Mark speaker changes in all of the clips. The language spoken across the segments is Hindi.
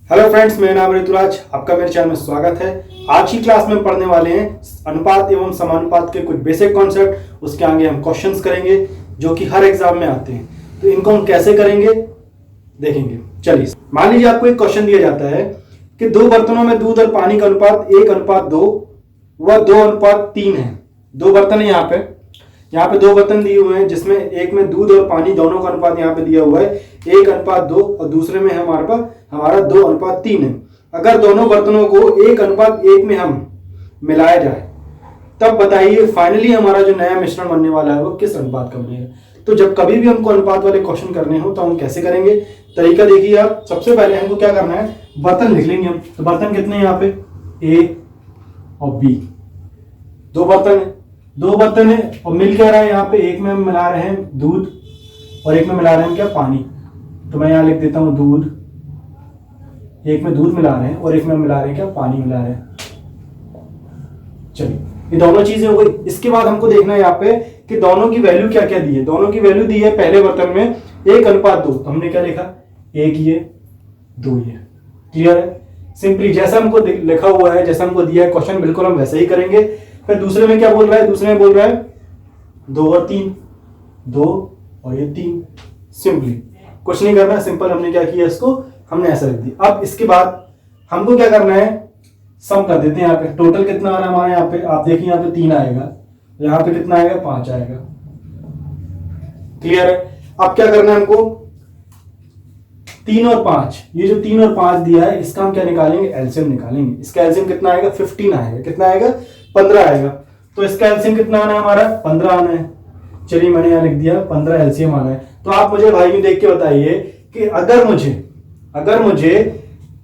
Speaker 1: हेलो फ्रेंड्स, मेरा नाम ऋतुराज, आपका मेरे चैनल में स्वागत है। आज की क्लास में पढ़ने वाले हैं अनुपात एवं समानुपात के कुछ बेसिक कॉन्सेप्ट। उसके आगे हम क्वेश्चंस करेंगे जो कि हर एग्जाम में आते हैं। तो इनको हम कैसे करेंगे देखेंगे। चलिए, मान लीजिए आपको एक क्वेश्चन दिया जाता है कि दो बर्तनों में दूध और पानी का अनुपात 1:2 व 2:3 है। दो बर्तन है, यहाँ पे दो बर्तन दिए हुए हैं जिसमें एक में दूध और पानी दोनों का अनुपात यहाँ पे दिया हुआ है 1:2 और दूसरे में हमारा 2:3 है। अगर दोनों बर्तनों को 1:1 में हम मिलाया जाए तब बताइए फाइनली हमारा जो नया मिश्रण बनने वाला है वो किस अनुपात का बनेगा। तो जब कभी भी हमको अनुपात वाले क्वेश्चन करने हो तो हम कैसे करेंगे, तरीका देखिए आप। सबसे पहले हमको क्या करना है, बर्तन लिख लेंगे हम। तो बर्तन कितने हैं यहाँ पे, ए और बी। दो बर्तन है और मिल क्या रहा है, यहाँ पे एक में हम मिला रहे हैं दूध और एक में मिला रहे हैं क्या, पानी। तो मैं यहाँ लिख देता हूं दूध, एक में दूध मिला रहे हैं और एक में मिला रहे हैं क्या, पानी मिला रहे हैं। चलिए, ये दोनों चीजें हो गई। इसके बाद हमको देखना है यहाँ पे कि दोनों की वैल्यू क्या क्या दी है। दोनों की वैल्यू दी है पहले बर्तन में 1:2, तो हमने क्या लिखा, 1 ये 2 ये। क्लियर है, सिंपली जैसा हमको लिखा हुआ है, जैसा हमको दिया है क्वेश्चन, बिल्कुल हम वैसे ही करेंगे। फिर दूसरे में क्या बोल रहा है, दूसरे में बोल रहा है 2 और 3, 2 और ये 3। सिंपली कुछ नहीं करना, सिंपल हमने क्या किया, इसको हमने ऐसा लिख दिया। अब इसके बाद हमको क्या करना है, सम कर देते हैं। यहाँ पे टोटल कितना आ रहा है हमारे, यहाँ पे आप देखिए, यहाँ पे 3 आएगा, यहाँ पे कितना आएगा, 5 आएगा। क्लियर है। अब क्या करना है हमको, 3 और 5, ये जो 3 और 5 दिया है इसका हम क्या निकालेंगे, एलसीएम निकालेंगे। इसका एलसीएम कितना आएगा, 15 आएगा। कितना आएगा, 15 आएगा। तो इसका एलसीएम कितना आना है हमारा, 15 आना है। चलिए, मैंने यहाँ लिख दिया 15 एलसीएम आना है। तो आप मुझे भाई देख के बताइए कि अगर मुझे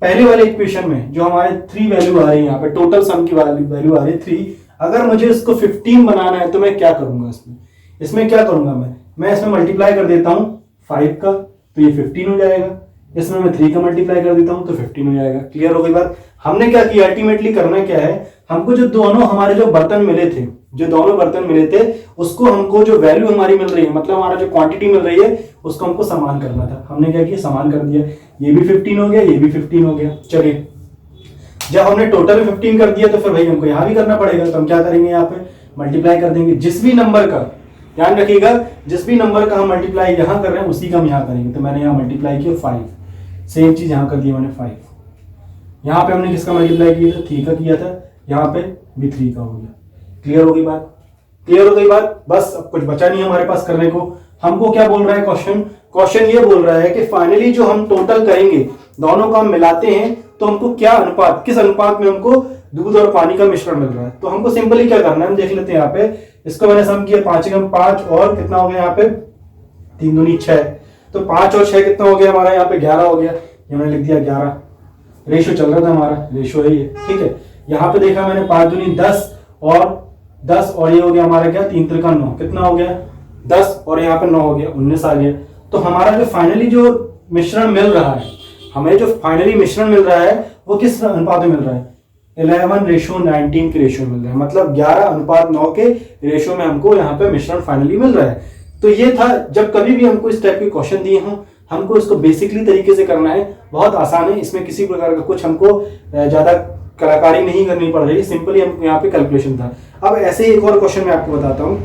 Speaker 1: पहले वाले इक्वेशन में जो हमारे 3 वैल्यू आ रही है, यहाँ पे टोटल सम की वैल्यू आ रही है 3, अगर मुझे इसको 15 बनाना है तो मैं क्या करूंगा, इसमें क्या करूंगा, मैं इसमें मल्टीप्लाई कर देता हूं 5 का, तो ये 15 हो जाएगा। इसमें मैं 3 का मल्टीप्लाई कर देता हूं तो 15 हो जाएगा। क्लियर हो गई बात। हमने क्या किया, अल्टीमेटली करना क्या है, हमको जो हमारे जो बर्तन मिले थे, उसको हमको जो वैल्यू हमारी मिल रही है, मतलब हमारा जो क्वांटिटी मिल रही है, उसको हमको समान करना था। हमने क्या किया, समान कर दिया। ये भी 15 हो गया, ये भी 15 हो गया। चलिए, जब हमने टोटल 15 कर दिया तो फिर भाई हमको यहां भी करना पड़ेगा। तो हम क्या करेंगे, यहाँ पे मल्टीप्लाई कर देंगे। जिस भी नंबर का, ध्यान रखिएगा, जिस भी नंबर का हम मल्टीप्लाई यहां कर रहे हैं उसी का हम यहां करेंगे। तो मैंने यहाँ मल्टीप्लाई किया 5, सेम चीज यहां कर दिया मैंने 5। यहाँ पे हमने किसका मल्टीप्लाई किया था, 3 का किया था, यहाँ पे भी 3 का हो गया। क्लियर हो गई बात, क्लियर हो गई बात। बस अब कुछ बचा नहीं हमारे पास करने को। हमको क्या बोल रहा है क्वेश्चन ये बोल रहा है कि फाइनली जो हम टोटल करेंगे, दोनों का हम मिलाते हैं तो हमको क्या अनुपात, किस अनुपात में हमको दूध और पानी का मिश्रण मिल रहा है। तो हमको सिंपली क्या करना है, हम देख लेते हैं। यहाँ पे इसको मैंने सम किया, 5 और कितना हो गया, यहाँ पे 3 दूनी 6। तो 5 और 6 कितना हो गया हमारा, यहाँ पे 11 हो गया। ये मैंने लिख दिया 11। रेशो चल रहा था हमारा, रेशो है ये, ठीक है। यहाँ पे देखा मैंने 5 दूनी 10 और ये हो गया हमारा क्या, 3 त्रिका 9। कितना हो गया, 10 और यहाँ पे 9 हो गया, 19 आ गया। तो हमारा जो फाइनली जो मिश्रण मिल रहा है, हमें जो फाइनली मिश्रण मिल रहा है वो किस अनुपात में मिल रहा है, 11:19 के रेशो मिल रहा है। मतलब 11:9 के रेशो में हमको यहाँ पे मिश्रण फाइनली मिल रहा है। तो ये था, जब कभी भी हमको इस टाइप के क्वेश्चन दिए हों, हमको इसको बेसिकली तरीके से करना है। बहुत आसान है, इसमें किसी प्रकार का कुछ हमको ज्यादा कलाकारी नहीं करनी पड़ रही, सिंपली हम यहाँ पे कैलकुलेशन था। अब ऐसे ही एक और क्वेश्चन मैं आपको बताता हूँ,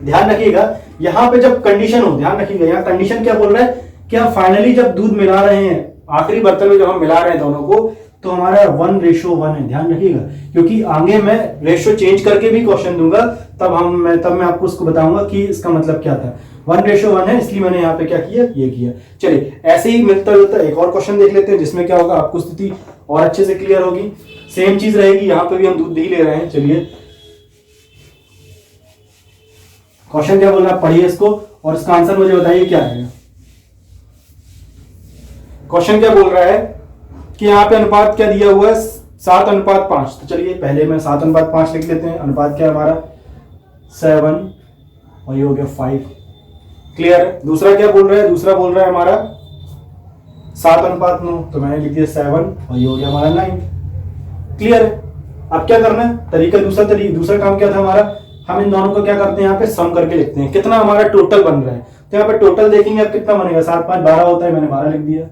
Speaker 1: ध्यान रखिएगा। यहाँ पे जब कंडीशन हो, ध्यान रखिएगा, यहाँ कंडीशन क्या बोल रहा है कि हम फाइनली जब दूध मिला रहे हैं, आखिरी बर्तन में जब हम मिला रहे हैं दोनों को, तो हमारा 1:1 है। ध्यान रखिएगा, क्योंकि आगे मैं रेशो चेंज करके भी क्वेश्चन दूंगा, तब मैं आपको उसको बताऊंगा कि इसका मतलब क्या था। 1:1 है, इसलिए मैंने यहाँ पे क्या किया, ये किया। चलिए, ऐसे ही मिलता जुलता एक और क्वेश्चन देख लेते हैं, जिसमें क्या होगा, आपको स्थिति और अच्छे से क्लियर होगी। सेम चीज रहेगी, यहाँ पे भी हम दूध ही ले रहे हैं। चलिए, क्वेश्चन क्या बोल रहा है, पढ़िए इसको और इसका आंसर मुझे बताइए क्या आएगा। क्वेश्चन क्या बोल रहा है कि यहाँ पे अनुपात क्या दिया हुआ है, 7:5। तो चलिए, पहले मैं 7:5 लिख लेते हैं। अनुपात क्या हमारा, 7 और ये हो गया 5। क्लियर है। दूसरा क्या बोल रहा है, दूसरा बोल रहा है हमारा 7:9, तो मैंने लिख दिया 7 और ये हो गया हमारा 9। क्लियर है। अब क्या करना है, तरीका दूसरा काम क्या था हमारा, हम इन दोनों को क्या करते हैं, यहाँ पे सम करके लिखते हैं, कितना हमारा टोटल बन रहा है। तो यहाँ पे टोटल देखेंगे अब कितना बनेगा, 7 5 12 होता है, मैंने 12 लिख दिया।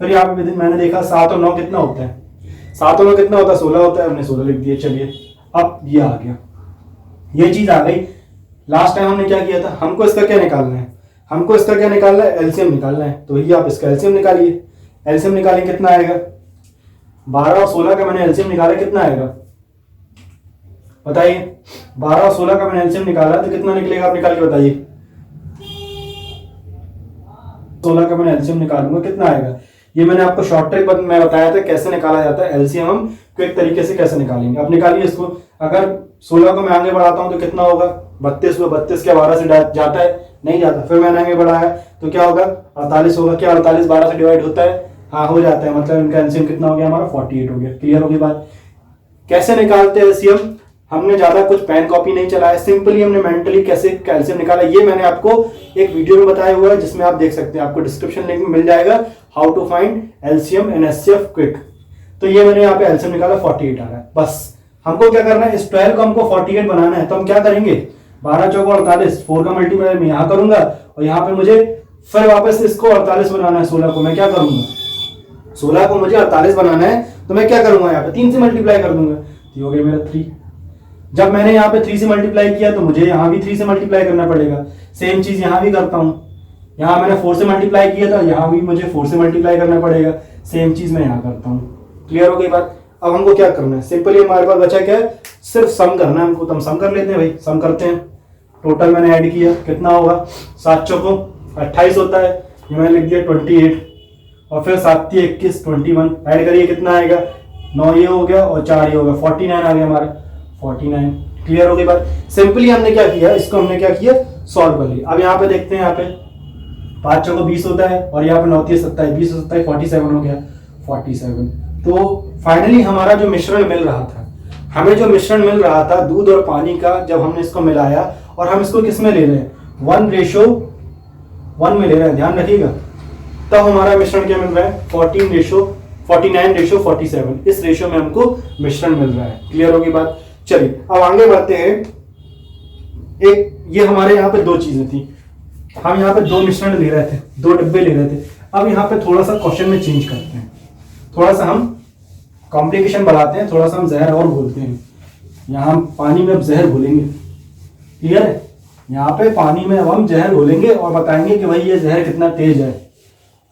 Speaker 1: फिर यहाँ पे मैंने देखा 7 और 9 कितना होता है, 7 और 9 कितना होता है, 16 होता है, हमने 16 लिख दिया। चलिए अब ये आ गया, ये चीज आ गई। लास्ट टाइम हमने क्या किया था, हमको इसका क्या निकालना है, हमको इसका क्या निकालना है, एलसीएम निकालना है। तो ये आप इसका एलसीएम निकालिए, एलसीएम निकालें कितना आएगा, 12 और 16 का मैंने एलसीएम निकाला, कितना आएगा बताइए। 12 और 16 का मैंने एलसीएम निकाला तो कितना निकलेगा, आप निकाल के बताइए। 16 का मैंने एलसीएम निकालूंगा, कितना आएगा। ये मैंने आपको शॉर्ट ट्रिक में बताया था कैसे निकाला जाता है एलसीएम, हम क्विक तरीके से कैसे निकालेंगे। अब निकालिए इसको। अगर 16 को मैं आगे बढ़ाता हूं तो कितना होगा, 32 हुआ। 32 क्या 12 से जाता है, नहीं जाता। फिर मैंने आगे बढ़ाया तो क्या होगा, 48 होगा। क्या 48 12 से डिवाइड होता है, हाँ हो जाता है। मतलब इनका एलसीएम कितना हो गया हमारा, 48 हो गया। क्लियर होगी बात। कैसे निकालते हैं एलसीएम, हमने ज्यादा कुछ पेन कॉपी नहीं चलाया, सिंपली हमने मेंटली कैसे कैल्शियम निकाला, ये मैंने आपको एक वीडियो में बताया हुआ है जिसमें आप देख सकते हैं, आपको डिस्क्रिप्शन लिंक में मिल जाएगा, how to find LCM in HCF quick. तो ये मैंने यहाँ पे एलसीएम निकाला, 48 आ रहा है। बस हमको क्या करना है, इस 12 को हमको 48 बनाना है। तो हम क्या करेंगे, 12 चौका 48, 4 का मल्टीप्लाई मैं यहाँ करूंगा और यहाँ पे मुझे फिर वापस इसको 48 बनाना है। 16 को मैं क्या करूंगा, 16 को मुझे 48 बनाना है तो मैं क्या करूंगा, यहाँ पे 3 से मल्टीप्लाई कर दूंगा। ये हो गया मेरा 3। जब मैंने यहाँ पे 3 से मल्टीप्लाई किया तो मुझे यहाँ भी 3 से मल्टीप्लाई करना पड़ेगा। सेम चीज यहाँ भी करता हूँ, यहाँ मैंने 4 से मल्टीप्लाई किया था, यहाँ भी मुझे 4 से मल्टीप्लाई करना पड़ेगा। सेम चीज मैं यहाँ करता हूँ। क्लियर हो गई बात। अब हमको क्या करना है, सिंपली हमारे पास बचा क्या है, सिर्फ सम करना है हमको। तो हम सम कर लेते हैं भाई, सम करते हैं। टोटल मैंने ऐड किया, कितना होगा, 7 चौको 28 होता है, ये मैंने लिख दिया 28, और फिर 7 × 21 21, ऐड करिए कितना आएगा, 9 ये हो गया और 4 ये हो गया, 49 आ गया हमारा, 49। क्लियर हो गई बात। सिंपली हमने क्या किया, इसको हमने क्या किया, सॉल्व कर लिया। अब यहाँ पे देखते हैं, यहाँ पे 5 चौको 20 होता है और यहाँ पे 9 × 27, 20 और 27 47 हो गया, 47। तो फाइनली हमारा जो मिश्रण मिल रहा था, हमें जो मिश्रण मिल रहा था दूध और पानी का, जब हमने इसको मिलाया और हम इसको किस में ले रहे हैं, 1:1 में ले रहे हैं, ध्यान रखिएगा। तब हमारा मिश्रण क्या मिल रहा है, 49:47, इस रेशो में हमको मिश्रण मिल रहा है। क्लियर होगी बात। चलिए अब आगे बढ़ते हैं। एक ये हमारे यहाँ पे 2 चीजें थी, हम यहाँ पे 2 मिश्रण ले रहे थे, 2 डिब्बे ले रहे थे। अब यहाँ पे थोड़ा सा क्वेश्चन में चेंज करते हैं, थोड़ा सा हम कॉम्प्लिकेशन बढ़ाते हैं, थोड़ा सा हम जहर और घोलते हैं। यहाँ हम पानी में अब जहर घोलेंगे। क्लियर है, यहाँ पे पानी में अब हम जहर घोलेंगे और बताएंगे कि भाई ये जहर कितना तेज है।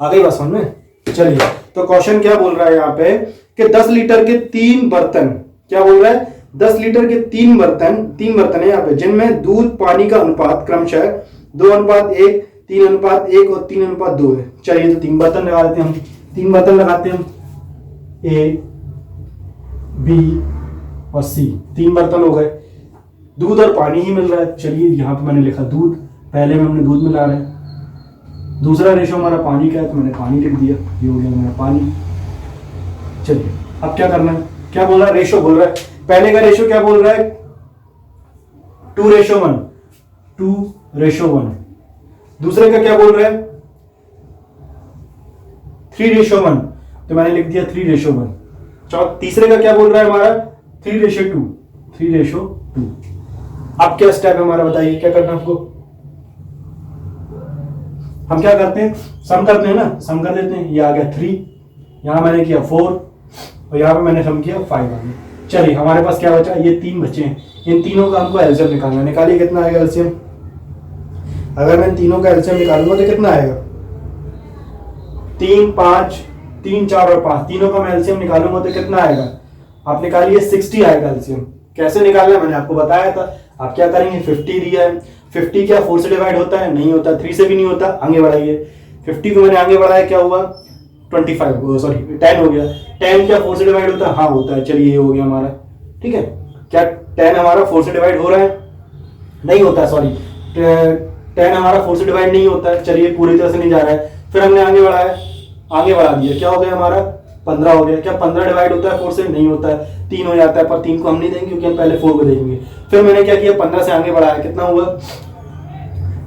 Speaker 1: आ गई बात समझ में। चलिए तो क्वेश्चन क्या बोल रहा है यहाँ पे कि 10 लीटर के 3 बर्तन, क्या बोल रहा है, 10 लीटर के 3 बर्तन है यहाँ पे, जिनमें दूध पानी का अनुपात क्रमशः 2:1, 3:1 और 3:2 है। चलिए तो 3 बर्तन लगा देते हैं हम, 3 बर्तन लगाते हैं हम, ए बी और सी, 3 बर्तन हो गए। दूध और पानी ही मिल रहा है। चलिए यहाँ पे मैंने लिखा दूध, पहले में हमने दूध मिला रहे हैं। दूसरा रेशो हमारा पानी का है तो मैंने पानी लिख दिया, ये हो गया मेरा पानी। चलिए अब क्या करना है, क्या बोल रहा है, रेशो बोल रहा है। पहले का रेशो क्या बोल रहा है, 2:1, 2:1। दूसरे का क्या बोल रहा है, 3:1, तो मैंने लिख दिया 3:1। तीसरे का क्या बोल रहा है हमारा, 3:2, 3:2। अब क्या स्टेप है हमारा, बताइए क्या करना है हमको। हम क्या करते हैं, सम करते हैं ना, सम कर देते हैं। ये आ गया 3, यहां मैंने किया 4 और यहां पे मैंने सम किया 5 आ गया। चलिए हमारे पास क्या बचा, ये 3 बचे हैं, इन तीनों का हमको एलसीएम निकालना है। निकालिए कितना आएगा एलसीएम। अगर मैं इन तीनों का एलसीएम निकालूंगा तो कितना आएगा, 3, 5, 3, 4 और 5, तीनों का मैं एलसीएम निकालूंगा तो कितना आएगा, आप निकालिए 60 आएगा एलसीएम। कैसे निकालना है मैंने आपको बताया था। आप क्या करेंगे, 50 दिया है, 50 क्या 4 से डिवाइड होता है, नहीं होता, 3 से भी नहीं होता, आगे बढ़ाइए। 50 को मैंने आगे बढ़ाया, क्या हुआ 10 हो गया। 10 क्या 4 से डिवाइड होता है, हाँ होता है। चलिए ये हो गया हमारा, ठीक है। क्या 10 हमारा 4 से डिवाइड हो रहा है, नहीं होता, सॉरी 10 हमारा 4 से डिवाइड नहीं होता है। चलिए पूरी तरह से नहीं जा रहा है। फिर हमने आगे बढ़ाया, आगे बढ़ा दिया, क्या हो गया हमारा 15 हो गया। क्या 15 डिवाइड होता है 4 से, नहीं होता है, 3 हो जाता है, पर 3 को हम नहीं देंगे क्योंकि हम पहले 4 को देखेंगे। फिर मैंने क्या किया, 15 से आगे बढ़ाया, कितना हुआ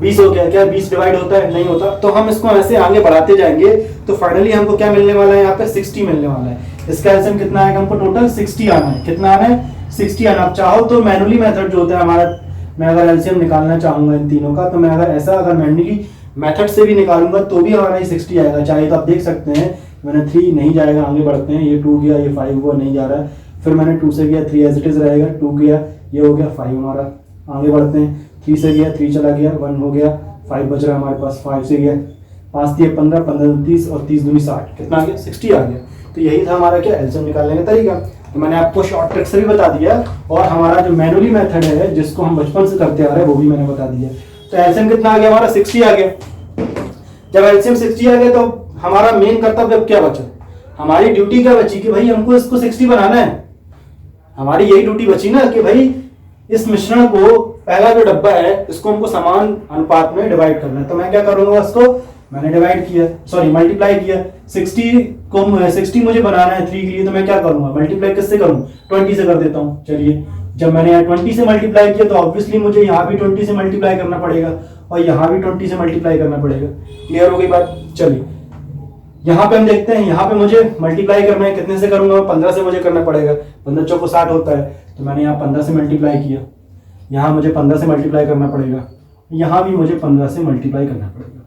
Speaker 1: 20 हो गया। क्या 20 डिवाइड होता है, नहीं होता। तो हम इसको ऐसे आगे बढ़ाते जाएंगे तो फाइनली हमको क्या मिलने वाला है, यहाँ पे 60 मिलने वाला है। इसका एलसीएम कितना आएगा, हमको टोटल 60 आना है। कितना आना है, 60 आना। आप चाहो तो मैनुअली मेथड जो होता है हमारा, मैं अगर एलसीएम निकालना चाहूंगा इन तीनों का, तो मैं अगर मैनुअली मेथड से भी निकालूंगा तो भी हमारा 60 आएगा। चाहे तो आप देख सकते हैं मैंने 3 नहीं जाएगा, आगे बढ़ते हैं। ये 2 गया, ये 5 हुआ, नहीं जा रहा है। फिर मैंने 2 से गया, 3 एज इट इज रहेगा, 2 गया, ये हो गया 5 हमारा। आगे बढ़ते हैं, 3 से गया, 3 चला गया, 1 हो गया, 5 बच रहा है हमारे पास। 5 से गया, 5 दिए 15, 15 30 और 30 दूनी 60, कितना आ गया 60 आ गया। तो यही था हमारा क्या एलसीएम निकालने का तरीका। तो मैंने आपको शॉर्ट ट्रिक से भी बता दिया, और हमारा जो मैनुअली मेथड है जिसको हम बचपन से करते आ रहे हैं वो भी मैंने बता दिया। तो एलसीएम कितना आ गया हमारा 60 आ गया। जब एलसीएम 60 आ गया तो हमारा मेन कर्तव्य अब क्या बचा, हमारी ड्यूटी क्या बची कि भाई हमको इसको 60 बनाना है। हमारी यही ड्यूटी बची ना कि भाई इस मिश्रण को, पहला जो डब्बा है इसको हमको समान अनुपात में डिवाइड करना है। तो मैं क्या करूंगा, इसको मैंने डिवाइड किया, सॉरी मल्टीप्लाई किया। 60 मुझे बनाना है 3 के लिए, तो मैं क्या करूंगा, मल्टीप्लाई किससे करूं, 20 से कर देता हूं। चलिए, जब मैंने यहाँ 20 से मल्टीप्लाई किया तो ऑब्वियसली मुझे यहाँ भी 20 से मल्टीप्लाई करना पड़ेगा और यहाँ भी 20 से मल्टीप्लाई करना पड़ेगा। क्लियर हो गई बात। चलिए यहाँ पे हम देखते हैं, यहाँ पे मुझे मल्टीप्लाई करना है, कितने से करूंगा, 15 से मुझे करना पड़ेगा। 15 चौको 60 होता है, तो मैंने यहाँ 15 से मल्टीप्लाई किया। यहाँ मुझे 15 से मल्टीप्लाई करना पड़ेगा, यहाँ भी मुझे 15 से मल्टीप्लाई करना पड़ेगा।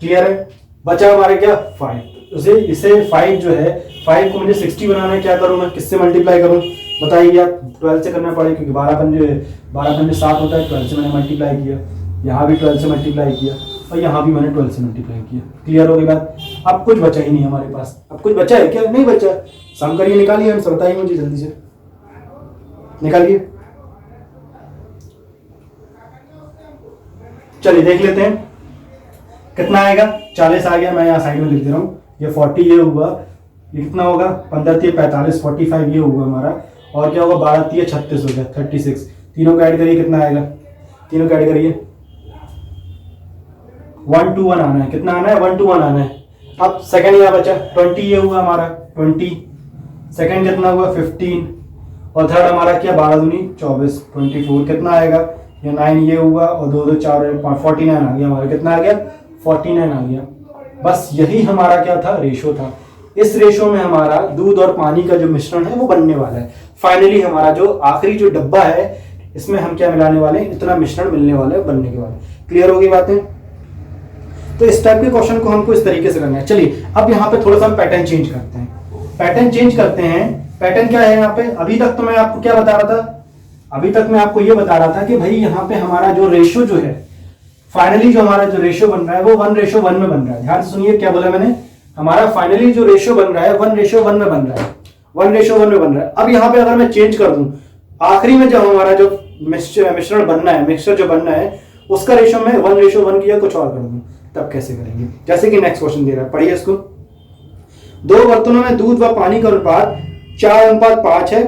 Speaker 1: क्लियर है। बचा हमारे क्या 5। इसे 5 जो है, 5 को मुझे 60 बनाना है, क्या करूं मैं, किससे मल्टीप्लाई करूं बताइए आप। 12 से करना पड़ेगा, क्योंकि 12 पंजे 7 होता है। 12 से मैंने मल्टीप्लाई किया, यहाँ भी 12 से मल्टीप्लाई किया और यहाँ भी मैंने 12 से मल्टीप्लाई किया। क्लियर हो गई बात। अब कुछ बचा ही नहीं हमारे पास। अब कुछ बचा है क्या, नहीं बचा। सम करिए, निकालिए आंसर, बताइए मुझे जल्दी से, निकालिए। चलिए देख लेते हैं कितना आएगा। 40 आ गया, मैं यहाँ साइड में लिख दे रहा हूँ। ये 40 ये हुआ, ये कितना होगा, 15 3 45, 45 ये हुआ हमारा। और क्या होगा, 12 3 36 हो गया, 36। तीनों को ऐड करिए, कितना आएगा, तीनों को ऐड करिए, 1 2 1 आना है। कितना आना है, 1 2 1 आना है। अब सेकंड यहाँ बचा 20, ये हुआ हमारा 20। सेकंड कितना हुआ 15, और थर्ड हमारा क्या 12 दूनी 24, 24 कितना आएगा, ये 9 ये हुआ, और 2 2 4 49 आ गया हमारा। कितना आ गया, 49 आ गया। बस यही हमारा क्या था, रेशो था। इस रेशो में हमारा दूध और पानी का जो मिश्रण है वो बनने वाला है। फाइनली हमारा जो आखिरी जो डब्बा है इसमें हम क्या मिलाने वाले हैं, इतना मिश्रण मिलने वाला है बनने के बाद। क्लियर होगी बातें। तो इस टाइप के क्वेश्चन को हमको इस तरीके से करना है। चलिए अब यहाँ पे थोड़ा सा हम पैटर्न चेंज करते हैं। पैटर्न क्या है यहाँ पे। अभी तक तो मैं आपको क्या बता रहा था, अभी तक मैं आपको ये बता रहा था कि भाई यहाँ पे हमारा जो रेशो जो है, फाइनली जो हमारा जो रेशो बन रहा है वो 1:1 में बन रहा है। ध्यान से सुनिए क्या बोला मैंने, हमारा फाइनली जो रेशो बन रहा है 1:1 में बन रहा है, 1:1 में बन रहा है। अब यहाँ पे अगर मैं चेंज कर दूं, आखिरी में जब हमारा जो मिश्रण बनना है, मिक्सचर जो बनना है, उसका रेशो में 1:1 किया कुछ और कर दूं, तब कैसे करेंगे। जैसे कि नेक्स्ट क्वेश्चन दे रहा है, पढ़िए इसको। 2 बर्तनों में दूध व पानी का अनुपात 4:5 है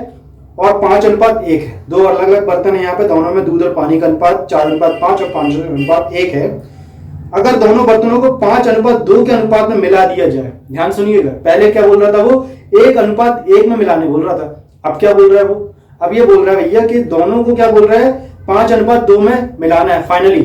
Speaker 1: और 5:1 है। 2 अलग अलग बर्तन है यहाँ पे, दोनों में दूध और पानी का अनुपात 4:5 और 5:1 है। अगर दोनों बर्तनों को 5:2 के अनुपात में मिला दिया जाए, ध्यान सुनिएगा, पहले क्या बोल रहा था वो 1:1 में मिलाने बोल रहा था, अब क्या बोल रहा है वो, अब ये बोल रहा है भैया कि दोनों को क्या बोल रहा है 5:2 में मिलाना है फाइनली।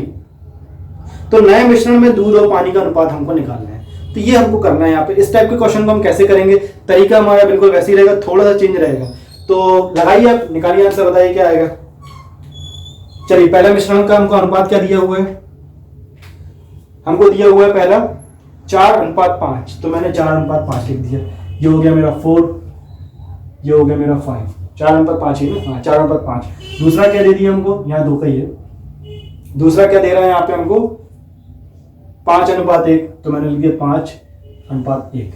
Speaker 1: तो नए मिश्रण में दूध और पानी का अनुपात हमको निकालना है। तो ये हमको करना है यहाँ पे। इस टाइप के क्वेश्चन को हम कैसे करेंगे, तरीका हमारा बिल्कुल वैसे ही रहेगा, थोड़ा सा चेंज रहेगा। तो लगाइए आप, निकालिए आंसर, बताइए क्या आएगा। चलिए पहला मिश्रण का हमको अनुपात क्या दिया हुआ है, हमको दिया हुआ है पहला 4:5, तो मैंने 4:5 लिख दिया। ये हो गया मेरा 4, ये हो गया मेरा 5, 4:5 ही ना, हाँ 4:5। दूसरा क्या दे दिया हमको, यहाँ 2 का ही है। दूसरा क्या दे रहा है यहाँ पे हमको 5:1, तो मैंने लिख दिया 5:1।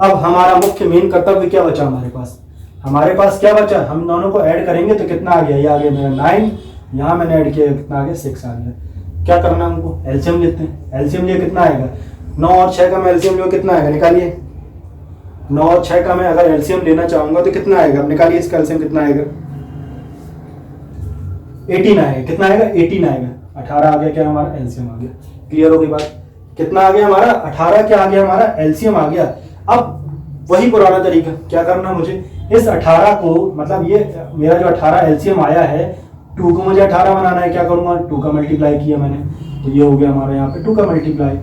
Speaker 1: अब हमारा मुख्य मेन कर्तव्य क्या बचा हमारे पास, हमारे पास क्या बचा, हम दोनों को ऐड करेंगे तो कितना आ गया, ये आ गया मेरा 9, यहाँ मैंने ऐड किया कितना आ गया 6 आ गया। क्या करना हमको, एलसीएम लेते हैं। एलसीएम लिए कितना आएगा, 9 और 6 का मैं एलसीएम लियो कितना आएगा, निकालिए। 9 और 6 का मैं अगर एलसीएम लेना चाहूंगा तो कितना आएगा, अब निकालिए इसका एलसीएम कितना आएगा, 18 आएगा। कितना आएगा, 18 आएगा। 18 आ गया क्या हमारा एलसीएम आ गया। क्लियर हो गई बात। कितना आ गया हमारा 18, क्या आ गया हमारा एलसीएम आ गया। अब वही पुराना तरीका, क्या करना मुझे, इस 18 को, मतलब ये मेरा जो 18 एलसीएम आया है, 2 को मुझे 18 बनाना है, क्या करूंगा, 2 का मल्टीप्लाई किया मैंने, तो ये हो गया हमारा यहाँ पे 2 का मल्टीप्लाई।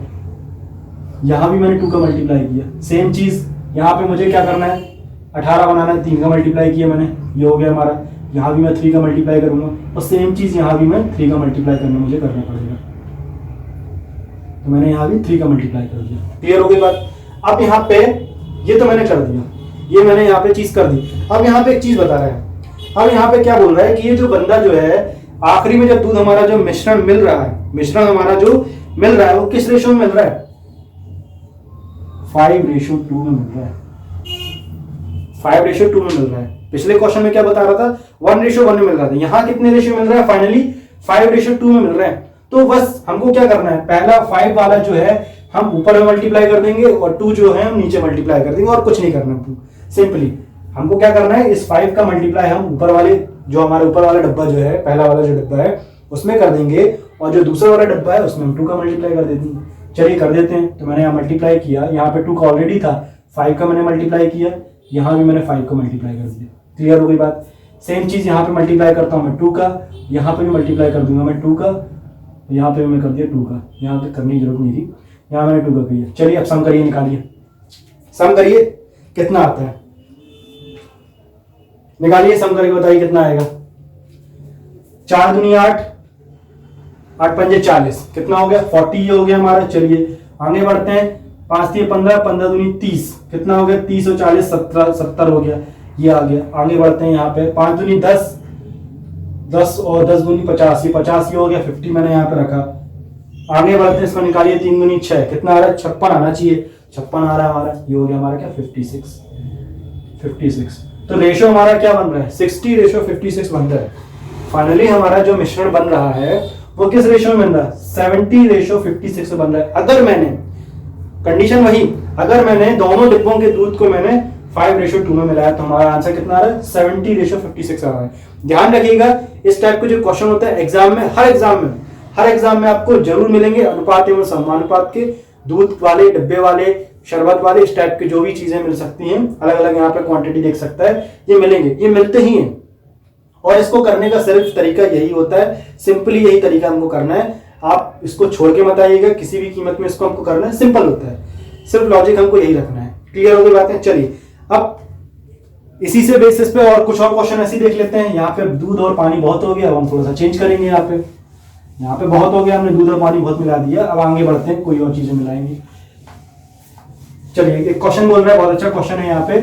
Speaker 1: यहाँ भी मैंने 2 का मल्टीप्लाई किया। सेम चीज यहाँ पे मुझे क्या करना है, 18 बनाना है, 3 का मल्टीप्लाई किया मैंने, ये हो गया हमारा। यहाँ भी मैं 3 का मल्टीप्लाई करूंगा, और सेम चीज यहाँ भी मैं 3 का मल्टीप्लाई मुझे करना पड़ेगा। तो मैंने यहाँ भी 3 का मल्टीप्लाई कर दिया। क्लियर हो गई बात। अब यहाँ पे ये तो मैंने कर दिया, ये मैंने यहाँ पे चीज कर दी। अब यहाँ पे एक चीज बता रहा है, अब यहाँ पे क्या बोल रहा है कि ये जो बंदा जो है आखिरी में जब दूध हमारा जो मिश्रण मिल रहा है, मिश्रण हमारा जो मिल रहा है वो किस रेशो में मिल रहा है? 5:2 में मिल रहा है। 5:2 में मिल रहा है। पिछले क्वेश्चन में क्या बता रहा था? 1:1 में मिल रहा था। यहाँ कितने रेशियो मिल रहा है? फाइनली 5:2 में मिल रहा है। तो बस हमको क्या करना है, पहला 5 वाला जो है हम ऊपर में मल्टीप्लाई कर देंगे और 2 जो है हम नीचे मल्टीप्लाई कर देंगे, और कुछ नहीं करना। सिंपली हमको क्या करना है, इस 5 का मल्टीप्लाई हम ऊपर वाले जो हमारे ऊपर वाला डब्बा जो है, पहला वाला जो डब्बा है उसमें कर देंगे, और जो दूसरा वाला डब्बा है उसमें हम 2 का मल्टीप्लाई कर देते हैं। चलिए कर देते हैं। तो मैंने यहाँ मल्टीप्लाई किया, यहाँ पे 2 का ऑलरेडी था, 5 का मैंने मल्टीप्लाई किया, यहाँ भी मैंने 5 को मल्टीप्लाई कर दिया। क्लियर हो गई बात। सेम चीज यहाँ पे मल्टीप्लाई करता हूँ मैं 2 का, यहाँ पे भी मल्टीप्लाई कर दूंगा मैं 2 का, यहाँ पे मैं कर दिया 2 का, यहाँ पे करने की जरूरत नहीं थी, यहाँ मैंने 2 का किया। चलिए अब सम करिए, निकालिए, सम करिए कितना आता है, निकालिए सम करके बताइए कितना आएगा। 4 दूनी 8, 8 पंजे 40, कितना हो गया? 40 ये हो गया हमारा। चलिए आगे बढ़ते हैं। 5 दिए 15, 15 दूनी 30, कितना हो गया? 30 और 40 70 हो गया, ये आ गया। आगे बढ़ते हैं, यहाँ पे 5 दूनी 10, 10 और 10 दूनी 50, ये 50 ये हो गया, 50 मैंने यहाँ पे रखा। आगे बढ़ते हैं, इसको निकालिए। 3 दूनी 6, कितना आ रहा है? 56 आना चाहिए, 56 आ रहा है हमारा, ये हो गया हमारा क्या? 56। तो रेशो हमारा क्या बन रहा है? 60:56 बन रहा है। फाइनली हमारा जो मिश्रण बन रहा है वो किस रेशो में बन रहा है? 70:56 बन रहा है। अगर मैंने, कंडीशन वही, अगर मैंने दोनों डिब्बों के दूध को मैंने 5:2 में मिलाया तो हमारा आंसर कितना आ रहा है? 70:56 आ रहा है। ध्यान रखिएगा, इस टाइप के जो क्वेश्चन होता है एग्जाम में, हर एग्जाम में आपको जरूर मिलेंगे अनुपात एवं समानुपात के, दूध वाले, डब्बे वाले, शरबत वाले, इस टाइप की जो भी चीजें मिल सकती हैं, अलग अलग यहाँ पे क्वांटिटी देख सकता है, ये मिलेंगे, ये मिलते ही हैं। और इसको करने का सिर्फ तरीका यही होता है, सिंपली यही तरीका हमको करना है। आप इसको छोड़ के मत आइएगा, किसी भी कीमत में इसको हमको करना है, सिंपल होता है, सिर्फ लॉजिक हमको यही रखना है। क्लियर हो गई बातें। चलिए अब इसी से बेसिस पे और कुछ और क्वेश्चन ऐसे देख लेते हैं। यहाँ पे दूध और पानी बहुत हो गया, अब हम थोड़ा सा चेंज करेंगे। यहाँ पे बहुत हो गया, हमने दूध और पानी बहुत मिला दिया, अब आगे बढ़ते हैं, कोई और चीजें मिलाएंगे। चलिए एक क्वेश्चन बोल रहा है, बहुत अच्छा क्वेश्चन है। यहाँ पे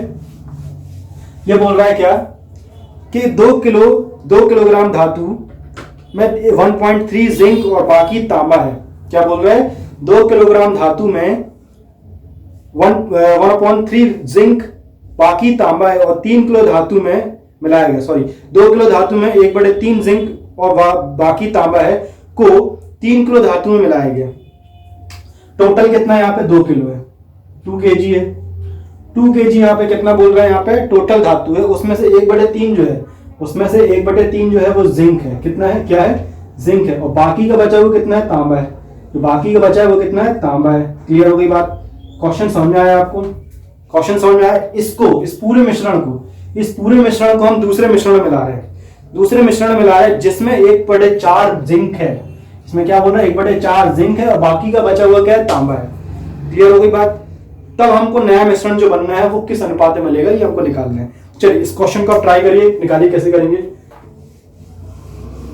Speaker 1: ये बोल रहा है क्या कि 2 किलोग्राम धातु में 1.3 जिंक और बाकी तांबा है। क्या बोल रहा है? 2 किलोग्राम धातु में 1.3 जिंक बाकी तांबा है, और 3 किलो धातु में मिलाया गया, 2 किलो धातु में 1/3 जिंक और बाकी तांबा है को 3 किलो धातु में मिलाया गया। टोटल कितना है? यहाँ पे 2 किलो है, 2 kg है। 2 kg यहाँ पे कितना बोल रहा है? यहाँ पे टोटल धातु है, उसमें से 1/3 जो है, उसमें से 1/3 जो है वो जिंक है। कितना है? क्या है? जिंक है। और बाकी का बचा हुआ कितना है? तांबा है। तो बाकी का बचा है वो कितना है? तांबा है। क्लियर हो गई बात। क्वेश्चन समझ में आया आपको? क्वेश्चन समझ में आया? इसको, इस पूरे मिश्रण को हम दूसरे मिश्रण में मिला रहे हैं, दूसरे मिश्रण में मिला रहे हैं जिसमें 1/4 जिंक है। इसमें क्या बोल रहा है? 1/4 जिंक है और बाकी का बचा हुआ क्या है? तांबा है। क्लियर हो गई बात। तब हमको नया मिश्रण जो बनना है वो किस अनुपात में मिलेगा, ये हमको निकालना है। चलिए इस क्वेश्चन को आप ट्राई करिए, निकालिए कैसे करेंगे।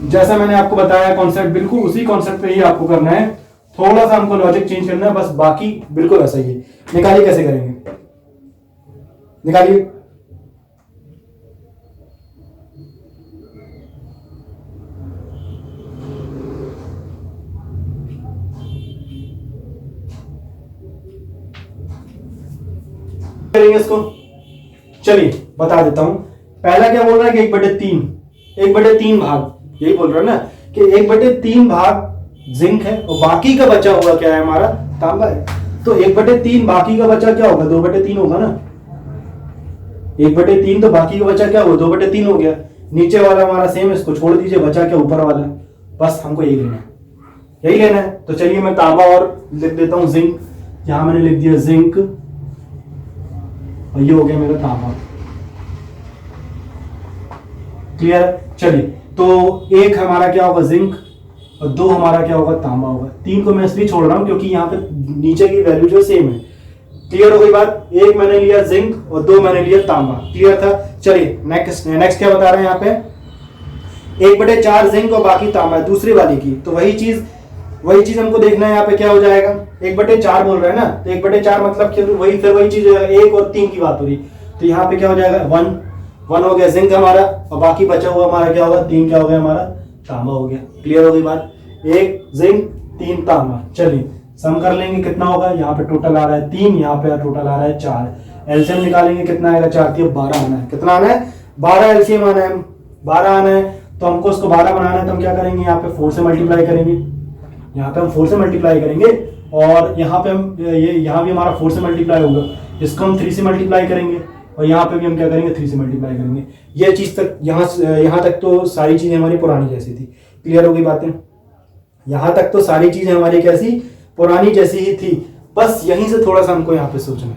Speaker 1: जैसा मैंने आपको बताया कॉन्सेप्ट, बिल्कुल उसी कॉन्सेप्ट पे ही आपको करना है, थोड़ा सा हमको लॉजिक चेंज करना है बस, बाकी बिल्कुल ऐसा ही है। निकालिए कैसे करेंगे, निकालिए। करेंगे इसको। चलिए बता देता हूं। पहला क्या बोल रहा है कि 1/3 भाग, यही बोल रहा है ना कि 1/3 भाग जिंक है और बाकी का बचा हुआ क्या है? हमारा तांबा है। तो 1/3 बाकी का बचा क्या होगा? 2/3 होगा ना। 1/3 तो बाकी का बचा क्या होगा? 2/3 हो गया। नीचे वाला हमारा सेम, इसको छोड़ दीजिए, बचा क्या? ऊपर वाला। बस हमको यही लेना है, यही लेना है। तो चलिए मैं तांबा और लिख देता हूं जिंक। यहां मैंने लिख दिया जिंक और ये हो गया मेरा तांबा। क्लियर? चलिए तो 1 हमारा क्या होगा? जिंक, और 2 हमारा क्या होगा? तांबा होगा। 3 को मैं इसलिए छोड़ रहा हूं क्योंकि यहाँ पे नीचे की वैल्यू जो सेम है। क्लियर हो गई बात। 1 मैंने लिया जिंक और 2 मैंने लिया तांबा। क्लियर था। चलिए नेक्स्ट क्या बता रहे हैं यहाँ पे? 1/4 जिंक और बाकी तांबा है दूसरी वाली की। तो वही चीज वही चीज हमको देखना है यहाँ पे क्या हो जाएगा, 1/4 बोल रहे हैं ना, तो 1/4 मतलब कि वही चीज 1 और 3 की बात हो रही, तो यहाँ पे क्या हो जाएगा 1 हो गया जिंक हमारा, और बाकी बचा हुआ हमारा क्या होगा 3 क्या हो गया हमारा तांबा हो गया। क्लियर हो गई बात, 1 जिंक 3 तांबा। चलिए सम कर लेंगे कितना होगा, यहाँ पे टोटल आ रहा है 3, यहाँ पे टोटल आ रहा है 4। एलसीएम निकालेंगे कितना आएगा 4 3 12 आना है, कितना आना है 12 एलसीएम आना है, 12 आना है। तो हमको उसको 12 बनाना है, तो हम क्या करेंगे यहाँ पे 4 से मल्टीप्लाई करेंगे, यहाँ पे हम 4 से मल्टीप्लाई करेंगे, और यहाँ पे हम यहाँ भी हमारा 4 से मल्टीप्लाई होगा, इसको हम 3 से मल्टीप्लाई करेंगे, और यहाँ पे भी हम क्या करेंगे 3 से मल्टीप्लाई करेंगे। ये चीज तक यहाँ तक तो सारी चीजें हमारी पुरानी जैसी थी। क्लियर हो गई बातें, यहाँ तक तो सारी चीजें हमारी कैसी पुरानी जैसी ही थी, बस यहीं से थोड़ा सा हमको यहाँ पे सोचना है।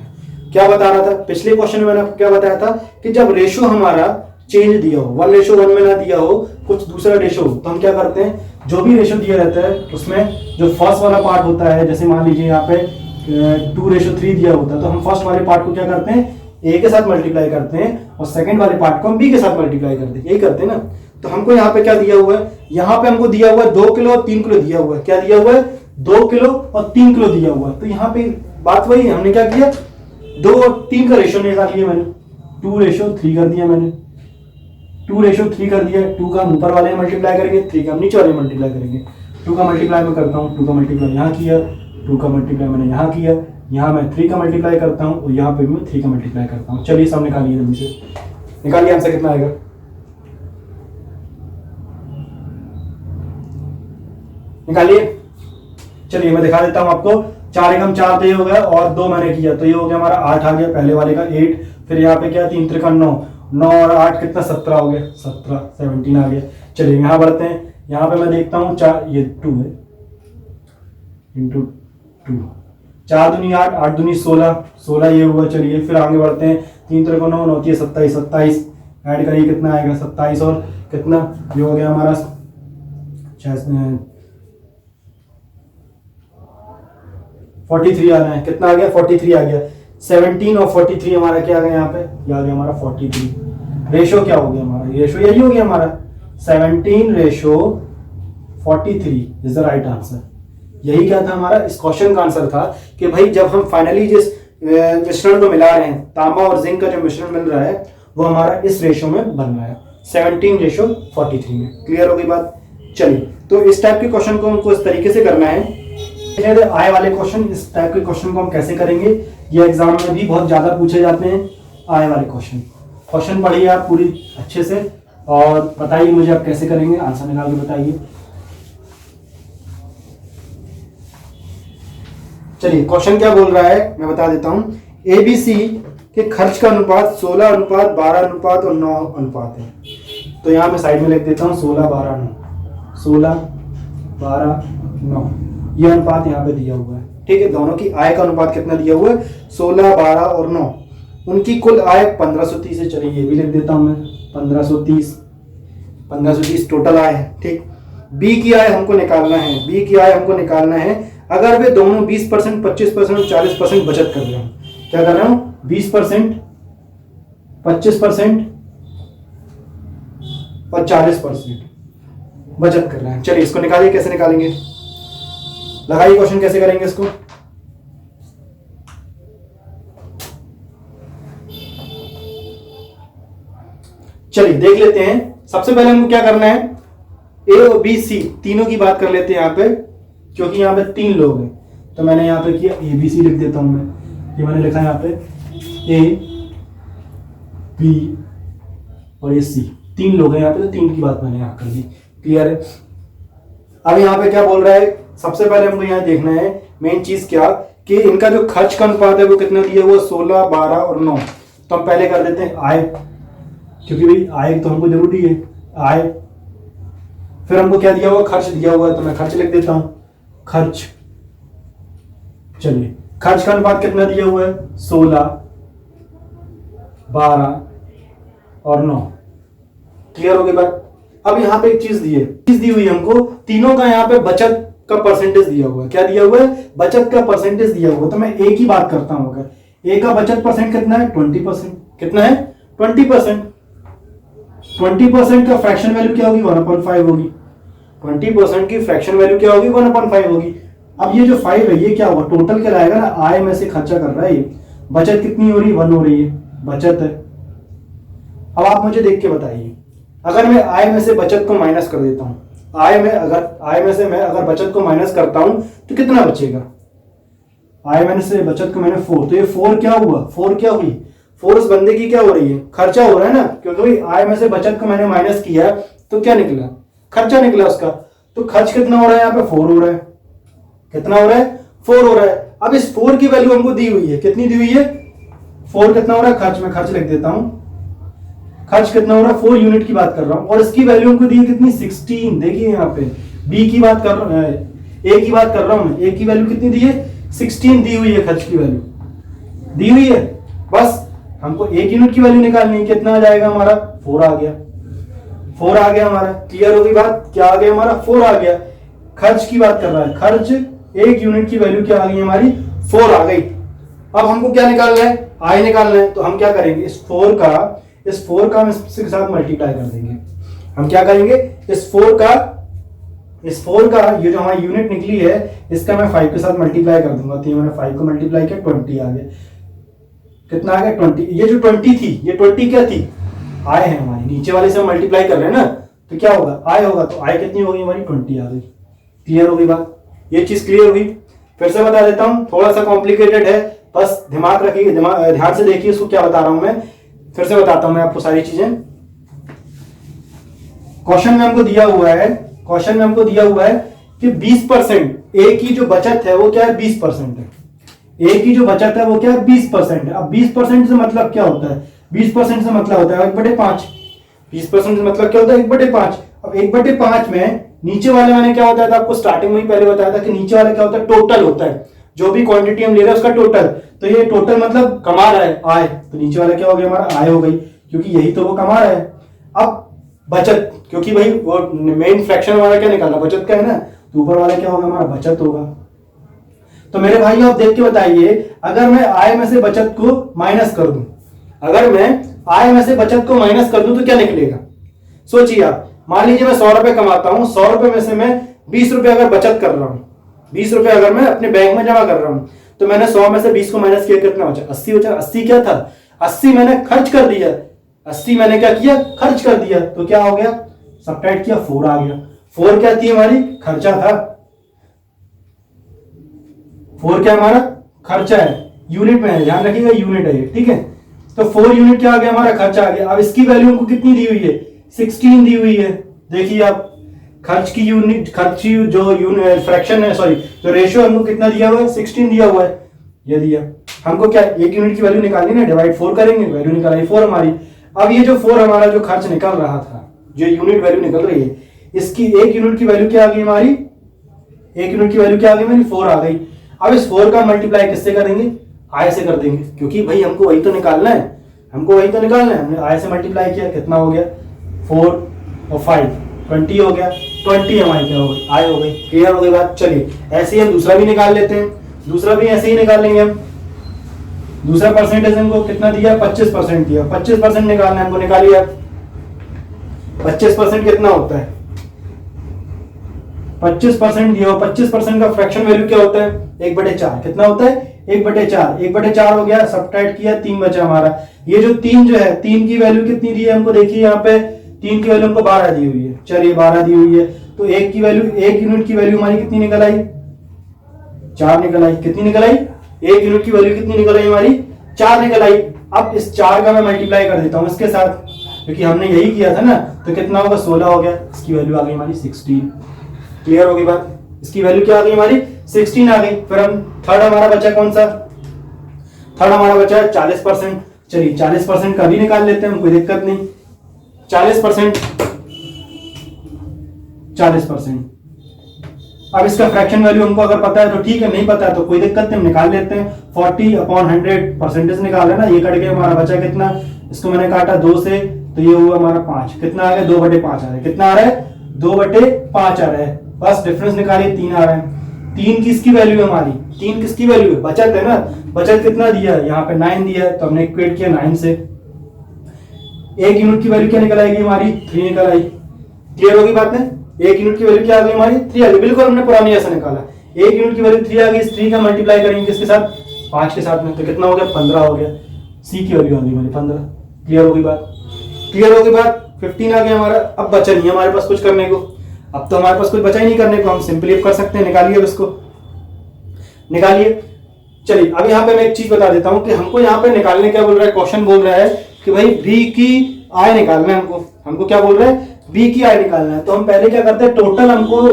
Speaker 1: क्या बता रहा था पिछले क्वेश्चन में, मैंने आपको क्या बताया था कि जब रेशो हमारा चेंज दिया हो, 1:1 में ना दिया हो, कुछ दूसरा रेशो हो, तो हम क्या करते हैं, जो भी रेशो दिया रहता है उसमें जो फर्स्ट वाला पार्ट होता है, जैसे मान लीजिए यहाँ पे 2:3 दिया होता है, तो हम फर्स्ट वाले पार्ट को क्या करते हैं ए के साथ मल्टीप्लाई करते हैं, और सेकंड वाले पार्ट को हम बी के साथ मल्टीप्लाई करते हैं, यही करते हैं ना। तो हमको यहाँ पे क्या दिया हुआ है, यहाँ पे हमको दिया हुआ है 2 किलो और 3 किलो दिया हुआ है। क्या दिया हुआ है 2 किलो और 3 किलो दिया हुआ है। तो यहाँ पे बात वही है, हमने क्या किया 2 और 3 का रेशो निकाल लिया मैंने, 2:3 कर दिया मैंने, 2:3 कर दिया। 2 का हम ऊपर वाले में मल्टीप्लाई करेंगे, 3 का हम नीचे वाले में मल्टीप्लाई करेंगे। 2 का मल्टीप्लाई मैं करता हूँ, 2 का मल्टीप्लाई यहाँ किया, 2 का मल्टीप्लाई मैंने यहाँ किया, यहाँ मैं 3 का मल्टीप्लाई करता हूँ, और यहाँ पे भी मैं 3 का मल्टीप्लाई करता हूँ। चलिए सब निकालिए जल्दी से, निकालिए आंसर कितना आएगा। निकालिए, चलिए मैं दिखा देता हूँ आपको। 4 एकम 4 तो ये हो गया, और 2 मैंने किया तो ये हो गया हमारा 8 आ गया, पहले वाले का 8, फिर यहाँ पे क्या 3 त्रिका 9, 9 और 8 कितना 17 हो गया, 17 आ गया। चलिए यहाँ बढ़ते हैं, यहाँ पे मैं देखता हूँ 4 ये 2 है इंटू 2, 4 दूनी 8, 8 दूनी 16, 16 ये हुआ। चलिए फिर आगे बढ़ते हैं, 3 त्रिका 9, 9 27, 27 ऐड करिए कितना आएगा 27, और कितना ये हो गया हमारा 43 आना है, कितना आ गया 43 आ गया। 17 और 43 हमारा क्या आ गया यहाँ पे, ये आ गया हमारा 43। रेशो क्या हो गया हमारा, रेशो यही हो गया हमारा 17:43 इज द राइट आंसर। यही क्या था हमारा इस क्वेश्चन का आंसर था कि भाई जब हम फाइनली जिस मिश्रण को मिला रहे हैं, तांबा और जिंक का जो मिश्रण मिल रहा है वो हमारा इस रेशो में बन रहा है 17:43 में। क्लियर हो गई बात। चलिए तो इस टाइप के क्वेश्चन को हमको इस तरीके से करना है। आय वाले क्वेश्चन, इस टाइप के क्वेश्चन को हम कैसे करेंगे, ये एग्जाम में भी बहुत ज्यादा पूछे जाते हैं आय वाले क्वेश्चन पढ़िए आप पूरी अच्छे से, और बताइए मुझे आप कैसे करेंगे, आंसर निकाल के बताइए। चलिए क्वेश्चन क्या बोल रहा है मैं बता देता हूं। ABC के खर्च का अनुपात 16 अनुपात 12 अनुपात और 9 अनुपात है। तो यहां मैं साइड में लिख देता हूं 16 12 9, 16 12 9, ये अनुपात यहाँ पे दिया हुआ है। ठीक है, दोनों की आय का अनुपात कितना दिया हुआ है 16 12 और 9, उनकी कुल आय 1530 है। चलिए ये भी लिख देता हूं मैं 1530 टोटल आय है। ठीक, बी की आय हमको निकालना है, अगर वे दोनों 20%, 25% और 40% बचत कर रहे हो। क्या कर रहा हूं 20%, 25% और 40% बचत कर रहे हैं। चलिए इसको निकालिए, कैसे निकालेंगे, लगाइए क्वेश्चन कैसे करेंगे इसको। चलिए देख लेते हैं। सबसे पहले हमको क्या करना है, ए और बी सी तीनों की बात कर लेते हैं यहाँ पे, क्योंकि यहाँ पे 3 लोग हैं। तो मैंने यहाँ पे किया ABC लिख देता हूं मैं, ये मैंने लिखा है यहाँ पे A B और ये C, 3 लोग हैं यहाँ पे, तो 3 की बात मैंने यहाँ कर दी। क्लियर है। अब यहाँ पे क्या बोल रहा है, सबसे पहले हमको यहाँ देखना है मेन चीज क्या, कि इनका जो खर्च का अनुपात है वो कितना दिया हुआ 16 12 और 9। तो हम पहले कर देते हैं आय, क्योंकि भाई आय तो हमको जरूरी है आय। फिर हमको क्या दिया हुआ, खर्च दिया हुआ है, तो मैं खर्च लिख देता हूं खर्च। चलिए खर्च का अनुपात कितना दिया हुआ है 16 12 और 9। क्लियर हो गई बात। अब यहाँ पे एक चीज दी हुई है हमको, तीनों का यहाँ पे बचत का परसेंटेज दिया हुआ है। क्या दिया हुआ है, बचत का परसेंटेज दिया हुआ है। तो मैं ए की बात करता हूं, अगर ए का बचत परसेंट कितना है 20%, कितना है 20%। 20% का फ्रैक्शन वैल्यू क्या होगी 1/5 होगी। 20% की फ्रैक्शन वैल्यू क्या होगी, 1/5 होगी। अब ये जो 5 है ये क्या होगा, टोटल क्या लाएगा ना, आय में से खर्चा कर रहा है ये। बचत कितनी हो रही है, 1 हो रही है, बचत है। अब आप मुझे देख के बताइए, अगर मैं आय में से बचत को माइनस कर देता हूं, आय में से मैं अगर बचत को माइनस करता हूं तो कितना बचेगा, आय में से बचत को मैंने 4, तो ये 4 क्या हुआ, 4 क्या हुई, 4 उस बंदे की क्या हो रही है, खर्चा हो रहा है ना, क्योंकि भाई आय में से बचत को मैंने माइनस किया तो क्या निकला, खर्चा निकला उसका। तो खर्च कितना हो रहा है, यहाँ पे 4 हो रहा है, कितना हो रहा है, 4 हो रहा है। अब इस 4 की वैल्यू हमको दी हुई है, कितनी दी हुई है, 4 कितना हो रहा है, खर्च में खर्च लिख देता हूं, खर्च कितना हो रहा है, 4 यूनिट की बात कर रहा हूं, और इसकी वैल्यू हमको दी है कितनी, 16। देखिए यहाँ पे बी की बात कर रहा हूं, ए की बात कर रहा हूं, ए की वैल्यू कितनी दी है, 16 दी हुई है, खर्च की वैल्यू दी हुई है। बस हमको 1 यूनिट की वैल्यू निकालनी है, कितना आ जाएगा हमारा, 4 आ गया, 4 आ गया हमारा। क्लियर हो गई बात, क्या आ गया हमारा, 4 आ गया। खर्च की बात कर रहा है, खर्च 1 यूनिट की वैल्यू क्या आ गई हमारी, 4 आ गई। अब हमको क्या निकालना है, आय निकालना है, तो हम क्या करेंगे, इस 4 का हम इसके साथ मल्टीप्लाई कर देंगे। हम क्या करेंगे, इस 4 का ये जो हमारी यूनिट निकली है, इसका मैं 5 के साथ मल्टीप्लाई कर दूंगा। तो ये मैंने 5 को मल्टीप्लाई किया, 20 आ गया, कितना आ गया, 20। ये जो 20 थी, ये 20 क्या थी, आय है हमारी, नीचे वाले से हम मल्टीप्लाई कर रहे हैं ना, तो क्या होगा, आय होगा, तो आय कितनी होगी हमारी, 20 आ गई। क्लियर हो गई बात, ये चीज क्लियर हुई। फिर से बता देता हूं, थोड़ा सा कॉम्प्लिकेटेड है, बस दिमाग रखिए, ध्यान से देखिए इसको क्या बता रहा हूं मैं। फिर से बताता हूं मैं आपको सारी चीजें। क्वेश्चन में हमको दिया हुआ है कि 20% ए की जो बचत है वो क्या है, 20% है। ए की जो बचत है वो क्या है, 20% है। अब 20% से मतलब क्या होता है, 20% से मतलब होता है 1/5। 20% से मतलब क्या होता है, 1/5। अब 1/5 में नीचे वाले मैंने क्या होता था, आपको स्टार्टिंग में ही पहले बताया था कि नीचे वाला क्या होता है, टोटल होता है, जो भी क्वांटिटी हम ले रहे हैं उसका टोटल। तो ये टोटल मतलब कमा रहा है आय, तो नीचे वाला क्या हो गया हमारा, आय हो गई, क्योंकि यही तो वो कमा रहा है। अब बचत, क्योंकि भाई वो मेन फ्रैक्शन हमारा क्या निकालना, बचत का है ना, तो ऊपर वाला क्या होगा हमारा, बचत होगा। तो मेरे भाई आप देख के बताइए, अगर मैं आय में से बचत को माइनस कर दूं, तो क्या निकलेगा। सोचिए आप, मान लीजिए मैं 100 रुपए कमाता हूं, 100 रुपए में से मैं 20 रुपए अगर बचत कर रहा हूं, 20 रुपए अगर मैं अपने बैंक में जमा कर रहा हूं, तो मैंने 100 में से 20 को माइनस किया, कितना बचा, 80 बचा। 80 क्या था, 80 मैंने खर्च कर दिया, 80 मैंने क्या किया, खर्च कर दिया, तो क्या हो गया, सब्ट्रैक्ट किया, 4 आ गया। 4 क्या थी हमारी, खर्चा था, 4 क्या हमारा खर्चा है, यूनिट में है, ध्यान रखिएगा यूनिट है ये, ठीक है। तो 4 यूनिट क्या आ गया हमारा, खर्चा आ गया। अब इसकी वैल्यू हमको कितनी दी हुई है, 16 दी हुई है। देखिए आप, खर्च की यूनिट, खर्च की जो फ्रैक्शन है, सॉरी जो रेशियो हमको कितना दिया हुआ है, 16 दिया हुआ है, ये दिया। हमको क्या 1 यूनिट की वैल्यू निकालनी ना, डिवाइड 4 करेंगे, वैल्यू निकालेंगे 4 हमारी। अब ये जो 4 हमारा जो खर्च निकल रहा था, जो यूनिट वैल्यू निकल रही है, इसकी 1 यूनिट की वैल्यू क्या आ गई हमारी, 1 यूनिट की वैल्यू क्या आ गई हमारी, 4 आ गई। अब इस 4 का मल्टीप्लाई किससे करेंगे, आय से कर देंगे, क्योंकि भाई हमको वही तो निकालना है, हमने आय से मल्टीप्लाई किया, कितना हो गया, 4 और 5 20 हो गया, 20 हमारी क्या हो गई, आय हो गई। क्लियर हो गई बात। चलिए ऐसे ही हम दूसरा भी निकाल लेते हैं, दूसरा भी ऐसे ही निकाल लेंगे हम। दूसरा परसेंटेज हमको कितना दिया, 25% दिया, 25% निकालना है हमको, निकालिए। 25% कितना होता है, 25% दिया, 25% का फ्रैक्शन वैल्यू क्या होता है, 1/4। कितना होता है, 1/4। 1/4 हो गया, सब्ट्रैक्ट किया, 3 बचा हमारा। ये जो 3 जो है, 3 की वैल्यू कितनी दी है हमको, देखिए यहाँ पे 3 की वैल्यू हमको 12 दी हुई है। चलिए 12 दी हुई है, तो 1 की वैल्यू, 1 यूनिट की वैल्यू हमारी कितनी निकल आई, 4 निकल आई। कितनी निकल आई, 1 यूनिट की वैल्यू कितनी निकल आई हमारी, 4 निकल आई। अब इस 4 का मैं मल्टीप्लाई कर देता हूं इसके साथ, क्योंकि हमने यही किया था ना, तो कितना होगा, 16 हो गया। इसकी वैल्यू आ गई हमारी 16। क्लियर हो गई बात, इसकी वैल्यू क्या आ गई हमारी, 16 आ गई। फिर हम थर्ड हमारा बचा कौन सा, थर्ड हमारा बचा है 40%। चलिए 40% का भी निकाल लेते हैं, कोई दिक्कत नहीं। 40%, 40%। अब इसका फ्रैक्शन वैल्यू हमको अगर पता है तो ठीक है, नहीं पता है तो कोई दिक्कत नहीं, हम निकाल लेते हैं। 40/100 परसेंटेज निकाल है ना, ये कट के हमारा बचा कितना, इसको मैंने काटा 2 से, तो ये हुआ हमारा 5। कितना आ गया, 2/5 आ रहा है। कितना आ रहा है, 2/5 आ रहा है। बस डिफरेंस निकालिए, 3 आ रहा है। 3 किसकी वैल्यू है हमारी, 3 किसकी वैल्यू है, बचत है ना। बचत कितना दिया है, यहाँ पे 9 दिया है, तो हमने इक्वेट किया 9 से। 1 यूनिट की वैल्यू क्या निकल आएगी हमारी, 3 निकल आई। क्लियर होगी बात है। 1 यूनिट की वैल्यू क्या आ गई हमारी 3 आ गई, बिल्कुल हमने पुरानी ऐसा निकाला। 1 यूनिट की वैल्यू 3 आ गई, इस 3 का मल्टीप्लाई करेंगे किसके साथ 5 के साथ में, तो कितना हो गया 15 हो गया। सी की वैल्यू आ गई हमारी 15। क्लियर हो गई बात, क्लियर हो गई बात। 15 आ गया हमारा। अब बचा नहीं हमारे पास कुछ करने को, अब तो हमारे पास कुछ बचा ही नहीं करने को, हम सिंपली कर सकते हैं। निकालिए इसको, निकालिए। चलिए अब यहाँ पे मैं एक चीज बता देता हूँ कि हमको यहाँ पे निकालने क्या बोल रहा है, क्वेश्चन बोल रहा है कि भाई बी की आय निकालना है हमको। हमको क्या बोल रहा है, बी की आय निकालना है। तो हम पहले क्या करते हैं, टोटल हमको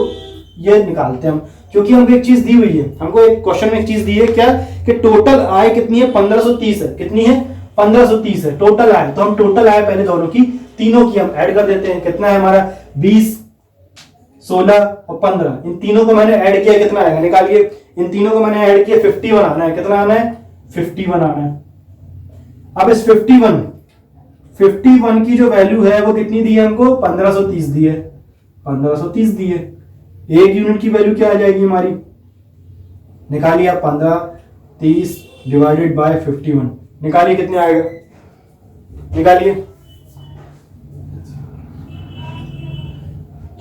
Speaker 1: ये निकालते हैं हम, क्योंकि हमको एक चीज दी हुई है, हमको एक क्वेश्चन में एक चीज दी है क्या कि टोटल आय कितनी है 1530 है। कितनी है 1530 है टोटल आय। तो हम टोटल आय पहले दोनों की, तीनों की हम ऐड कर देते हैं। कितना है हमारा 20, 16 और 15, इन तीनों को मैंने ऐड किया, कितना आएगा निकालिए। इन तीनों को मैंने ऐड किया 51 आना है। कितना आना है 51 आना है। अब इस 51 की जो वैल्यू है वो कितनी दी है हमको 1530 दी है, 1530 दी है। 1 यूनिट की वैल्यू क्या आ जाएगी हमारी, निकालिए आप 1530 डिवाइडेड बाय 51, निकालिए कितने आएगा, निकालिए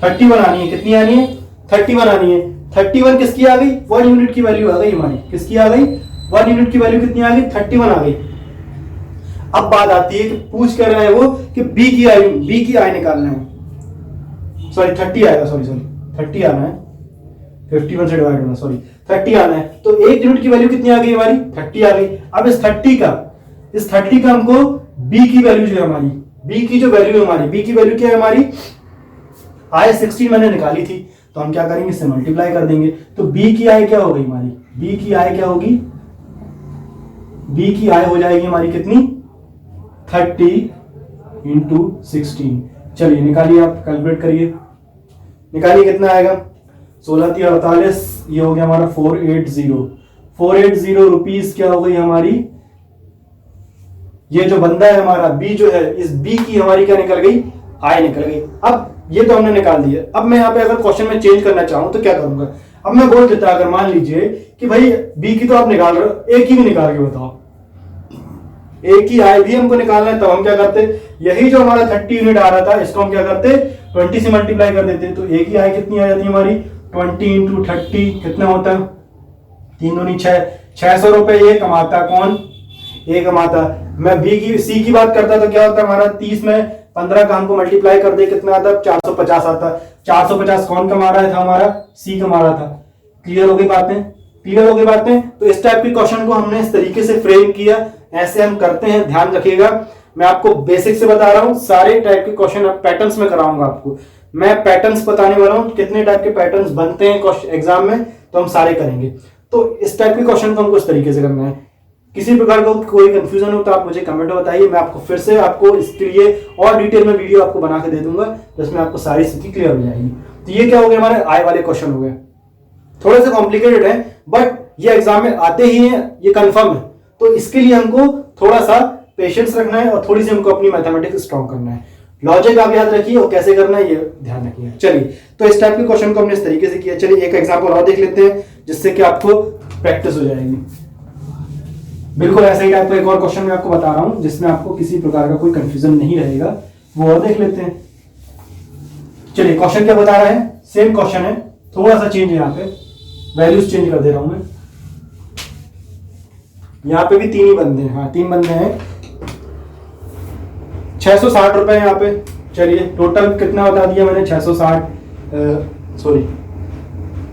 Speaker 1: 31 आनी है। कितनी आनी है 31 आनी है। 31 किसकी आ गई 1 यूनिट की वैल्यू आ गई हमारी। किसकी आ गई 1 यूनिट की वैल्यू कितनी आ गई 31 आ गई। अब बात आती है कि पूछ कर रहा है वो कि बी की आय निकालना है, सॉरी 30 आएगा, सॉरी 30 आना है, 51 से डिवाइड होना, सॉरी 30 आना है। तो 1 यूनिट की वैल्यू कितनी आ गई हमारी 30 आ गई। अब इस 30 का हमको बी की वैल्यू जो है हमारी, बी की जो वैल्यू है हमारी, बी की वैल्यू क्या है हमारी आय 16 मैंने निकाली थी, तो हम क्या करेंगे इससे मल्टीप्लाई कर देंगे। तो बी की आय क्या हो गई हमारी, बी की आय क्या होगी, बी की आय हो जाएगी हमारी कितनी 30 इंटू 16। चलिए निकालिए, आप कैलकुलेट करिए, निकालिए कितना आएगा 16 3 48, ये हो गया हमारा 480 रुपीज क्या हो गई हमारी। ये जो बंदा है हमारा बी जो है, इस बी की हमारी क्या निकल गई आय निकल गई। अब ये तो हमने निकाल दिया। अब मैं यहाँ पे अगर क्वेश्चन में चेंज करना चाहूं तो क्या करूंगा, अब मैं बोल देता अगर मान लीजिए कि भाई बी की तो आप निकाल रहे हो, ए की भी निकाल के बताओ, ए की आय भी हमको निकालना है। तो हम क्या करते, यही जो हमारा 30 यूनिट आ रहा था इसको हम क्या करते 20 से मल्टीप्लाई कर देते। तो ए की आय कितनी आ जाती है हमारी 20 इंटू 30 कितना होता है 3 दूनी 6, 600 रुपए ये कमाता कौन, ए कमाता। मैं बी की सी की बात करता तो क्या होता हमारा 30 में 15 का हमको मल्टीप्लाई कर दे कितना आता 450 आता। 450 कौन कमा रहा था हमारा सी कमा रहा था। क्लियर हो गई बातें, क्लियर हो गई बातें। तो इस टाइप के क्वेश्चन को हमने इस तरीके से फ्रेम किया, ऐसे हम करते हैं, ध्यान रखिएगा। मैं आपको बेसिक से बता रहा हूं, सारे टाइप के क्वेश्चन पैटर्न्स में कराऊंगा आपको। मैं पैटर्न्स बताने वाला हूं, कितने टाइप के पैटर्न्स बनते हैं एग्जाम में, तो हम सारे करेंगे। तो इस टाइप के क्वेश्चन को हमको इस तरीके से करना है। किसी प्रकार का कोई कंफ्यूजन हो तो आप मुझे कमेंट में बताइए, मैं आपको फिर से आपको इसके लिए और डिटेल में वीडियो आपको बना के दे दूंगा, जिसमें आपको सारी स्थिति क्लियर हो जाएगी। तो ये क्या हो गया हमारे आय वाले क्वेश्चन हो गए, थोड़े से कॉम्प्लिकेटेड है बट ये एग्जाम में आते ही हैं, ये कंफर्म है। तो इसके लिए हमको थोड़ा सा पेशेंस रखना है और थोड़ी सी हमको अपनी मैथमेटिक्स स्ट्रॉन्ग करना है। लॉजिक आप याद रखिए और कैसे करना है ये ध्यान रखिए। चलिए तो इस टाइप के क्वेश्चन को हमने इस तरीके से किया। चलिए एक एग्जांपल और देख लेते हैं जिससे कि आपको प्रैक्टिस हो जाएगी। बिल्कुल ऐसे ही टाइप का एक और क्वेश्चन मैं आपको बता रहा हूं जिसमें आपको किसी प्रकार का कोई कंफ्यूजन नहीं रहेगा, वो और देख लेते हैं। चलिए क्वेश्चन क्या बता रहा है, सेम क्वेश्चन है, थोड़ा सा चेंज है, यहाँ पे वैल्यूज चेंज कर दे रहा हूं मैं। यहाँ पे भी 3 ही बंदे हैं, हाँ 3 बंदे हैं। 660 रुपए यहाँ पे। चलिए टोटल कितना बता दिया मैंने 660, सॉरी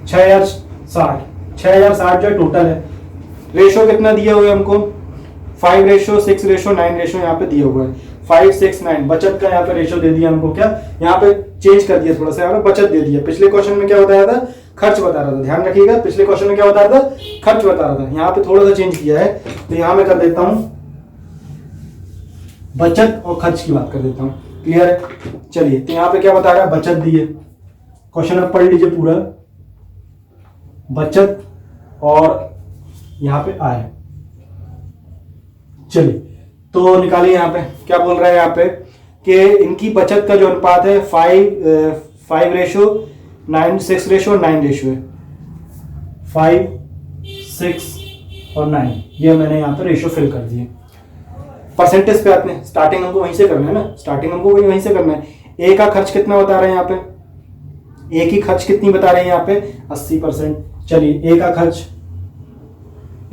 Speaker 1: 6060 जो टोटल है। रेशो कितना दिया हुआ है हमको 5:6:9 यहाँ पे दिया हुआ है। 5:6:9 बचत का यहाँ पे रेशो दे दिया हमको, क्या यहाँ पे चेंज कर दिया थोड़ा सा, यहाँ पे बचत दे दिया। पिछले क्वेश्चन में क्या बताया था, खर्च बता रहा था, ध्यान रखिएगा। पिछले क्वेश्चन में क्या बता रहा था, खर्च बता रहा था, यहाँ पे थोड़ा सा चेंज किया है। तो यहाँ मैं कर देता हूँ बचत और खर्च की बात कर देता हूँ। क्लियर है। चलिए तो यहाँ पे क्या बता रहा है, बचत दी है। क्वेश्चन आप पढ़ लीजिए पूरा, बचत और यहाँ पे आय। चलिए तो निकालिए, यहाँ पे क्या बोल रहा है यहाँ पे कि इनकी बचत का जो अनुपात है 5:9 6:9 रेशो है। 5 6 और 9 ये मैंने यहाँ पे रेशो फिल कर दिए। परसेंटेज पे आते हैं, स्टार्टिंग हमको वहीं से करना है ना, स्टार्टिंग हमको वहीं से करना है। ए का खर्च कितना बता रहे हैं यहाँ पे, ए की खर्च कितनी बता रहे हैं यहाँ पे 80%। चलिए ए का खर्च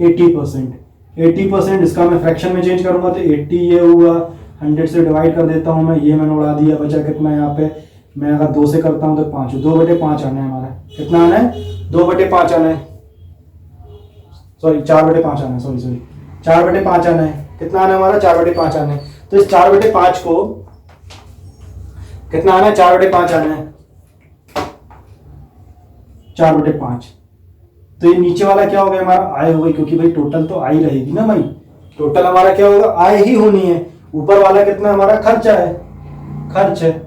Speaker 1: 80%, 80%, इसका मैं फ्रैक्शन में चेंज करूंगा तो 80 ये हुआ, 100 से डिवाइड कर देता हूं मैं, ये मैंने उड़ा दिया, बचा कितना यहाँ पे, मैं अगर 2 से करता हूं तो 5, 2/5 आना है हमारा, कितना आना है 2/5 आना है, सॉरी 4/5 आना है, सॉरी 4/5 आना है, कितना आना है हमारा 4/5 आना है। तो इस 4/5 को कितना आना है 4/5 आना है, 4/5। तो ये नीचे वाला क्या हो गया हमारा आय हो गई, क्योंकि भाई टोटल तो आय रहेगी ना भाई, टोटल हमारा क्या होगा आय ही होनी है। ऊपर वाला कितना हमारा खर्चा है, खर्च है,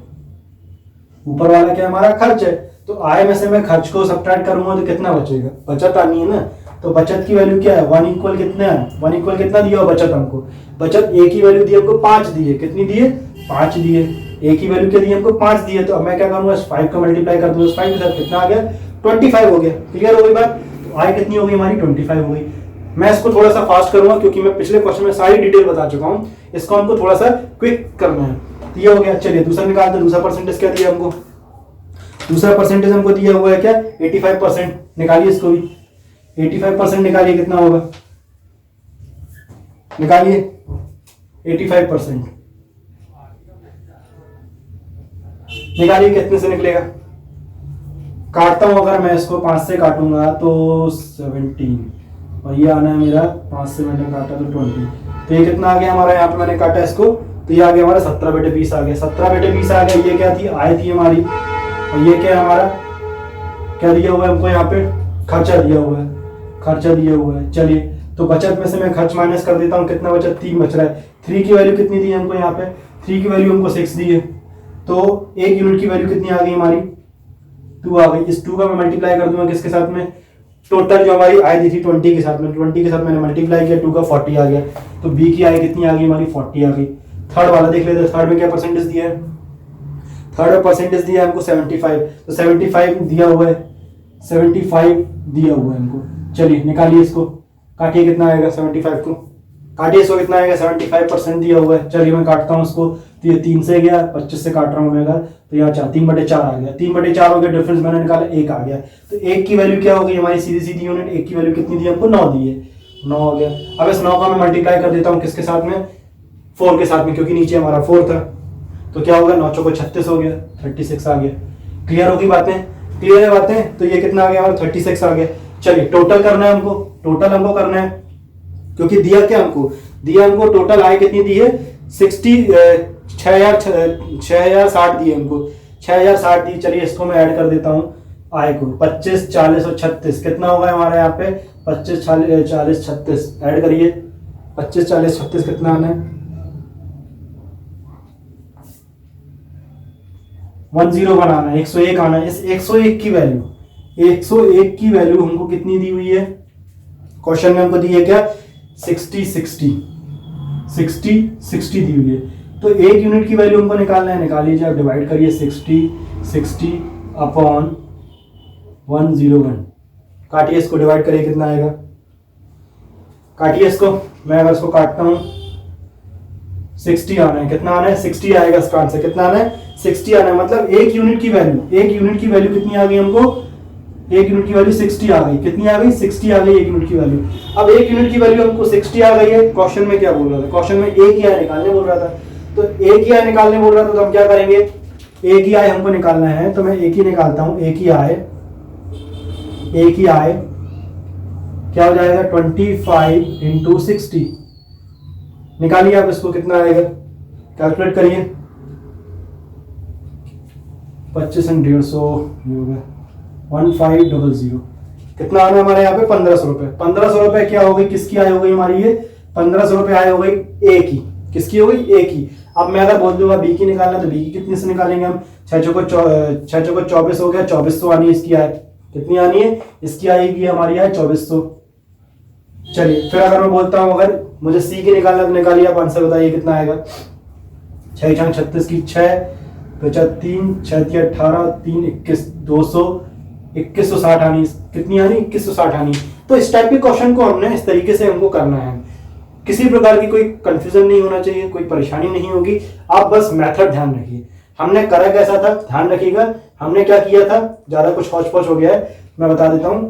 Speaker 1: ऊपर वाला क्या हमारा खर्च है। तो आय में से मैं खर्च को सब्ट्रैक्ट करूंगा तो कितना बचेगा, बचत आनी है ना। तो बचत की वैल्यू क्या है 1 इक्वल कितना है, 1 इक्वल कितना दिया बचत हमको, बचत ए की वैल्यू दी हमको 5 दी है, कितनी दी है 5 दी है, ए की वैल्यू क्या दी हमको 5 दी है। तो अब मैं क्या करूंगा 5 का मल्टीप्लाई कर दूंगा 5 के साथ, कितना आ गया 25 हो गया। क्लियर हो गई बात। तो आय कितनी हो गई हमारी 25 हो गई। मैं इसको थोड़ा सा फास्ट करूंगा क्योंकि मैं पिछले क्वेश्चन में सारी डिटेल बता चुका हूं, इसको हमको थोड़ा सा क्विक करना है। तो ये हो गया। चलिए दूसरा निकालते हैं, दूसरा परसेंटेज क्या दिया हमको, दूसरा परसेंटेज हमको दिया हुआ है क्या 85%, निकालिए इसको भी 85% निकालिए, कितना होगा निकालिए 85% निकालिए, कितने से निकलेगा, काटता हूं अगर मैं इसको 5 से काटूंगा तो 17, और ये आना है मेरा 5 से मैंने काटा तो 20, तो ये कितना आ गया हमारा, यहाँ पे मैंने काटा इसको तो ये आ गया हमारा 17/20 आ गया, 17/20 आ गया। ये क्या थी आय थी हमारी, और ये क्या है हमारा क्या दिया हुआ है हमको, यहाँ पे खर्चा दिया हुआ है, खर्चा दिया हुआ है। चलिए तो बचत में से मैं खर्च माइनस कर देता हूँ, कितना बचा 3 बच रहा है। 3 की वैल्यू कितनी दी हमको, यहाँ पे 3 की वैल्यू हमको 6 दी है, तो 1 यूनिट की वैल्यू कितनी आ गई हमारी 2 आ गई। इस 2 का मैं मल्टीप्लाई कर दूंगा किसके साथ में, टोटल जो हमारी आय दी थी 20 के साथ में, 20 के साथ मैंने मल्टीप्लाई किया, 2 का 40 आ गया, तो बी की आय कितनी आ गई हमारी 40 आ गई। थर्ड वाला देख लेते हैं, थर्ड में क्या परसेंटेज दिया है, थर्ड में परसेंटेज दिया है हमको 75, तो 75 दिया हुआ है, 75 दिया हुआ है हमको। चलिए निकालिए इसको, काटिए कितना आएगा 75 को, काटिए इसको कितना आएगा 75% दिया हुआ है। चलिए मैं काटता हूँ इसको, तो ये 3 से गया, 25 से काट रहा हूँ मैं अगर, तो यहाँ 3/4 आ गया, 3/4 हो गया, डिफरेंस मैंने निकाला 1 आ गया। तो 1 की वैल्यू क्या हो गई हमारी सीधी सीधी यूनिट, 1 की वैल्यू कितनी दी हमको 9 दी है, 9 हो गया। अब इस 9 का मैं मल्टीप्लाई कर देता हूँ किसके साथ में 4 के साथ में, क्योंकि नीचे हमारा 4 था, तो क्या होगा 9 चौको 36 हो गया, 36 आ गया। क्लियर होगी बातें, क्लियर है बातें। तो ये कितना आ गया हमारा 36 आ गया। चलिए टोटल करना है हमको, टोटल हमको करना है, क्योंकि दिया क्या हमको, दिया हमको टोटल आय कितनी दी है 6000 दी है हमको, 6060 दी। चलिए इसको मैं ऐड कर देता हूं आय को, 25 40 और 36 कितना होगा हमारे यहाँ पे 25 40 36 ऐड करिए, 25 40 36 कितना आना है 101 आना है, 101 आना है। इस 101 की वैल्यू, 101 की वैल्यू हमको कितनी दी हुई है, क्वेश्चन में हमको दी है क्या 60 60 दी हुई है। तो 1 यूनिट की वैल्यू हमको निकालना है, निकाल लीजिए आप, डिवाइड करिए 60 अपॉन 101, काटिए इसको, डिवाइड करिए कितना आएगा, काटिए इसको, मैं अगर इसको काटता हूं 60 आना है, कितना आना है 60 आएगा इसका आंसर, कितना आना है 60 आना है। मतलब 1 यूनिट की वैल्यू, 1 यूनिट की वैल्यू कितनी आ गई हमको, 1 यूनिट की वैल्यू 60 आ गई, कितनी आ गई 60 आ गई 1 यूनिट की वैल्यू। अब 1 यूनिट की वैल्यू हमको 60 आ गई है, क्वेश्चन में क्या बोल रहा था, क्वेश्चन में ए की आय निकालने बोल रहा था, तो ए की आय निकालने बोल रहा था, तो हम क्या करेंगे, ए की आय हमको निकालना है, तो मैं ए की निकालता हूं, ए की आय क्या हो जाएगा 25 इंटू 60, निकालिए आप इसको, कितना आएगा कैलकुलेट करिए, 25 और 150 हो गया 1500, कितना आना हमारे यहाँ पे 1500 रुपए। 1500 रुपए क्या हो गई, किसकी आय हो गई हमारी, ये 1500 रुपए आय हो गई ए की, किसकी हो गई ए की। अब मैं अगर बोल दूंगा बी की निकालना, तो बी की कितने से निकालेंगे हम, 6 चौको 24 हो गया, 2400 आनी है इसकी आय, कितनी आनी है इसकी आएगी हमारी आय 2400। चलिए फिर अगर मैं बोलता हूं अगर मुझे सी की निकालना, तो निकालिए आप, आंसर बताइए कितना आएगा, 6 छंग 36 की 6 बचा 3 6 18 3 21 200 2160 आनी, कितनी आनी 2160 आनी। तो इस टाइप के क्वेश्चन को हमने इस तरीके से हमको करना है, किसी प्रकार की कोई कंफ्यूजन नहीं होना चाहिए, कोई परेशानी नहीं होगी, आप बस मेथड ध्यान रखिए। हमने करा कैसा था, ध्यान रखिएगा। हमने क्या किया था, ज्यादा कुछ हौच पौच हो गया है, मैं बता देता हूं।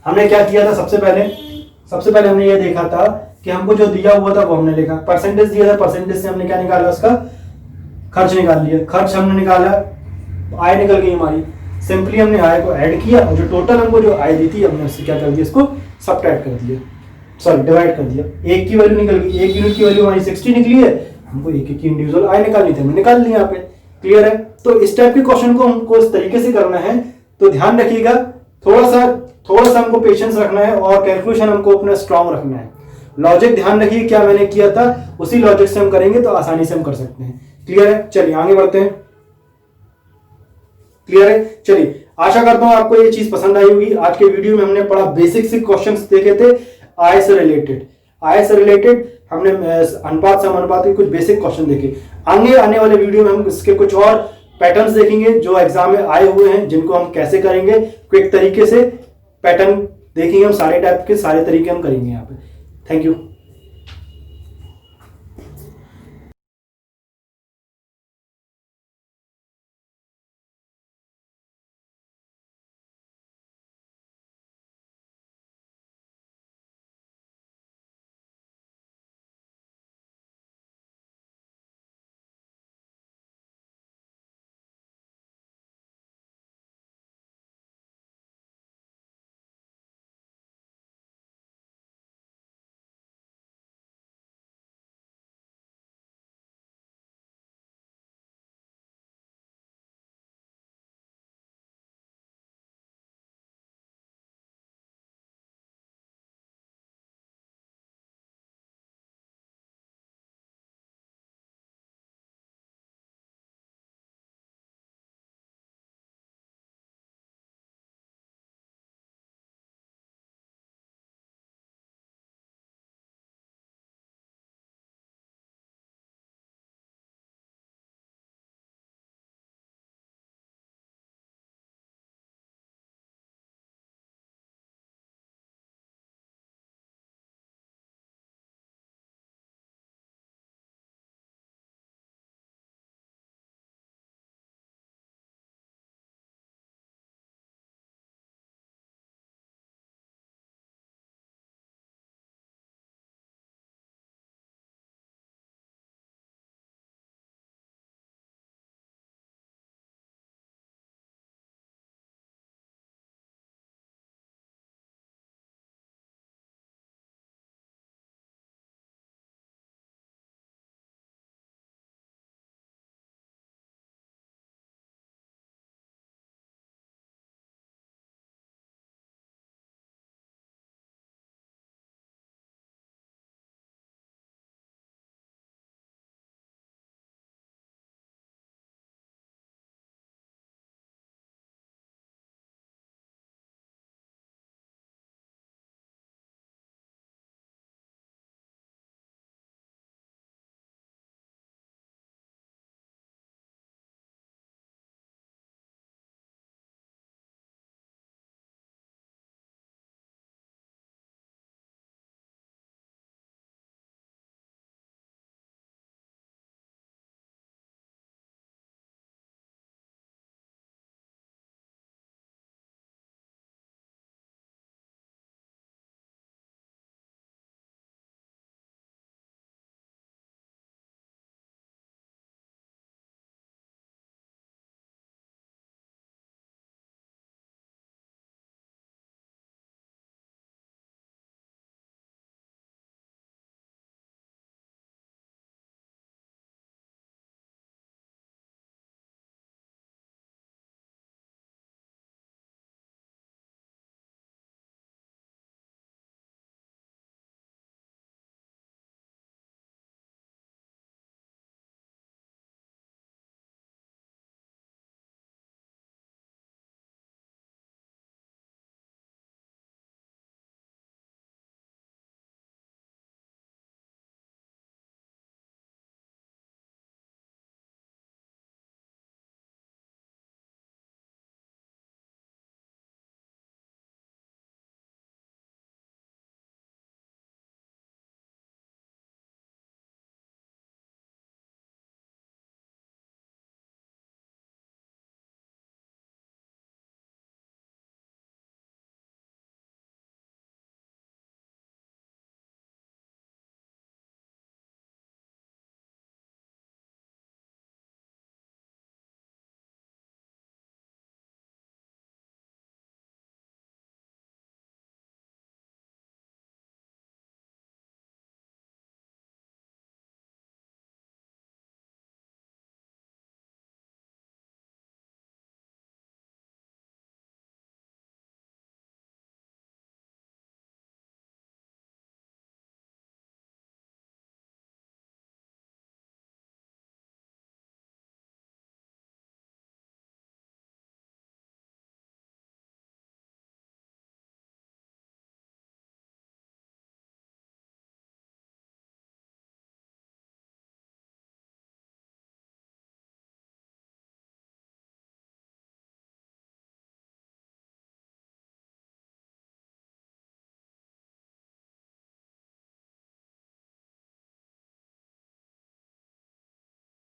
Speaker 1: हमने क्या किया था, सबसे पहले हमने ये देखा था कि हमको जो दिया हुआ था वो हमने लिखा, परसेंटेज दिया था, परसेंटेज से हमने क्या निकाला, उसका खर्च निकाल लिया, खर्च हमने निकाला, आय निकल गई हमारी। सिंपली हमने आय को ऐड किया और जो टोटल हमको जो आय दी थी हमने उससे क्या कर दिया, इसको सबट्रैक्ट कर दिया, सॉरी डिवाइड कर दिया। एक की वैल्यू निकल गई, एक यूनिट की वैल्यू हमारी 60 निकली है, हमको एक की इंडिविजुअल आय निकालनी थी, हमने निकाल ली यहाँ पे। क्लियर है? तो इस टाइप के क्वेश्चन को हमको इस तरीके से करना है, तो ध्यान रखिएगा। थोड़ा सा हमको पेशेंस रखना है और कैलकुलेशन हमको अपना स्ट्रांग रखना है। लॉजिक ध्यान रखिए, क्या मैंने किया था उसी लॉजिक से हम करेंगे तो आसानी से हम कर सकते हैं। क्लियर है? चलिए आगे बढ़ते हैं। क्लियर है? चलिए, आशा करता हूं आपको ये चीज पसंद आई होगी। आज के वीडियो में हमने पढ़ा बेसिक से क्वेश्चंस देखे थे आय से रिलेटेड हमने अनुपात समानुपात के कुछ बेसिक क्वेश्चन देखे। आगे आने वाले वीडियो में हम इसके कुछ और पैटर्न्स देखेंगे जो एग्जाम में आए हुए हैं, जिनको हम कैसे करेंगे, क्विक तरीके से पैटर्न देखेंगे हम, सारे टाइप के सारे तरीके हम करेंगे यहाँ पे। Thank you.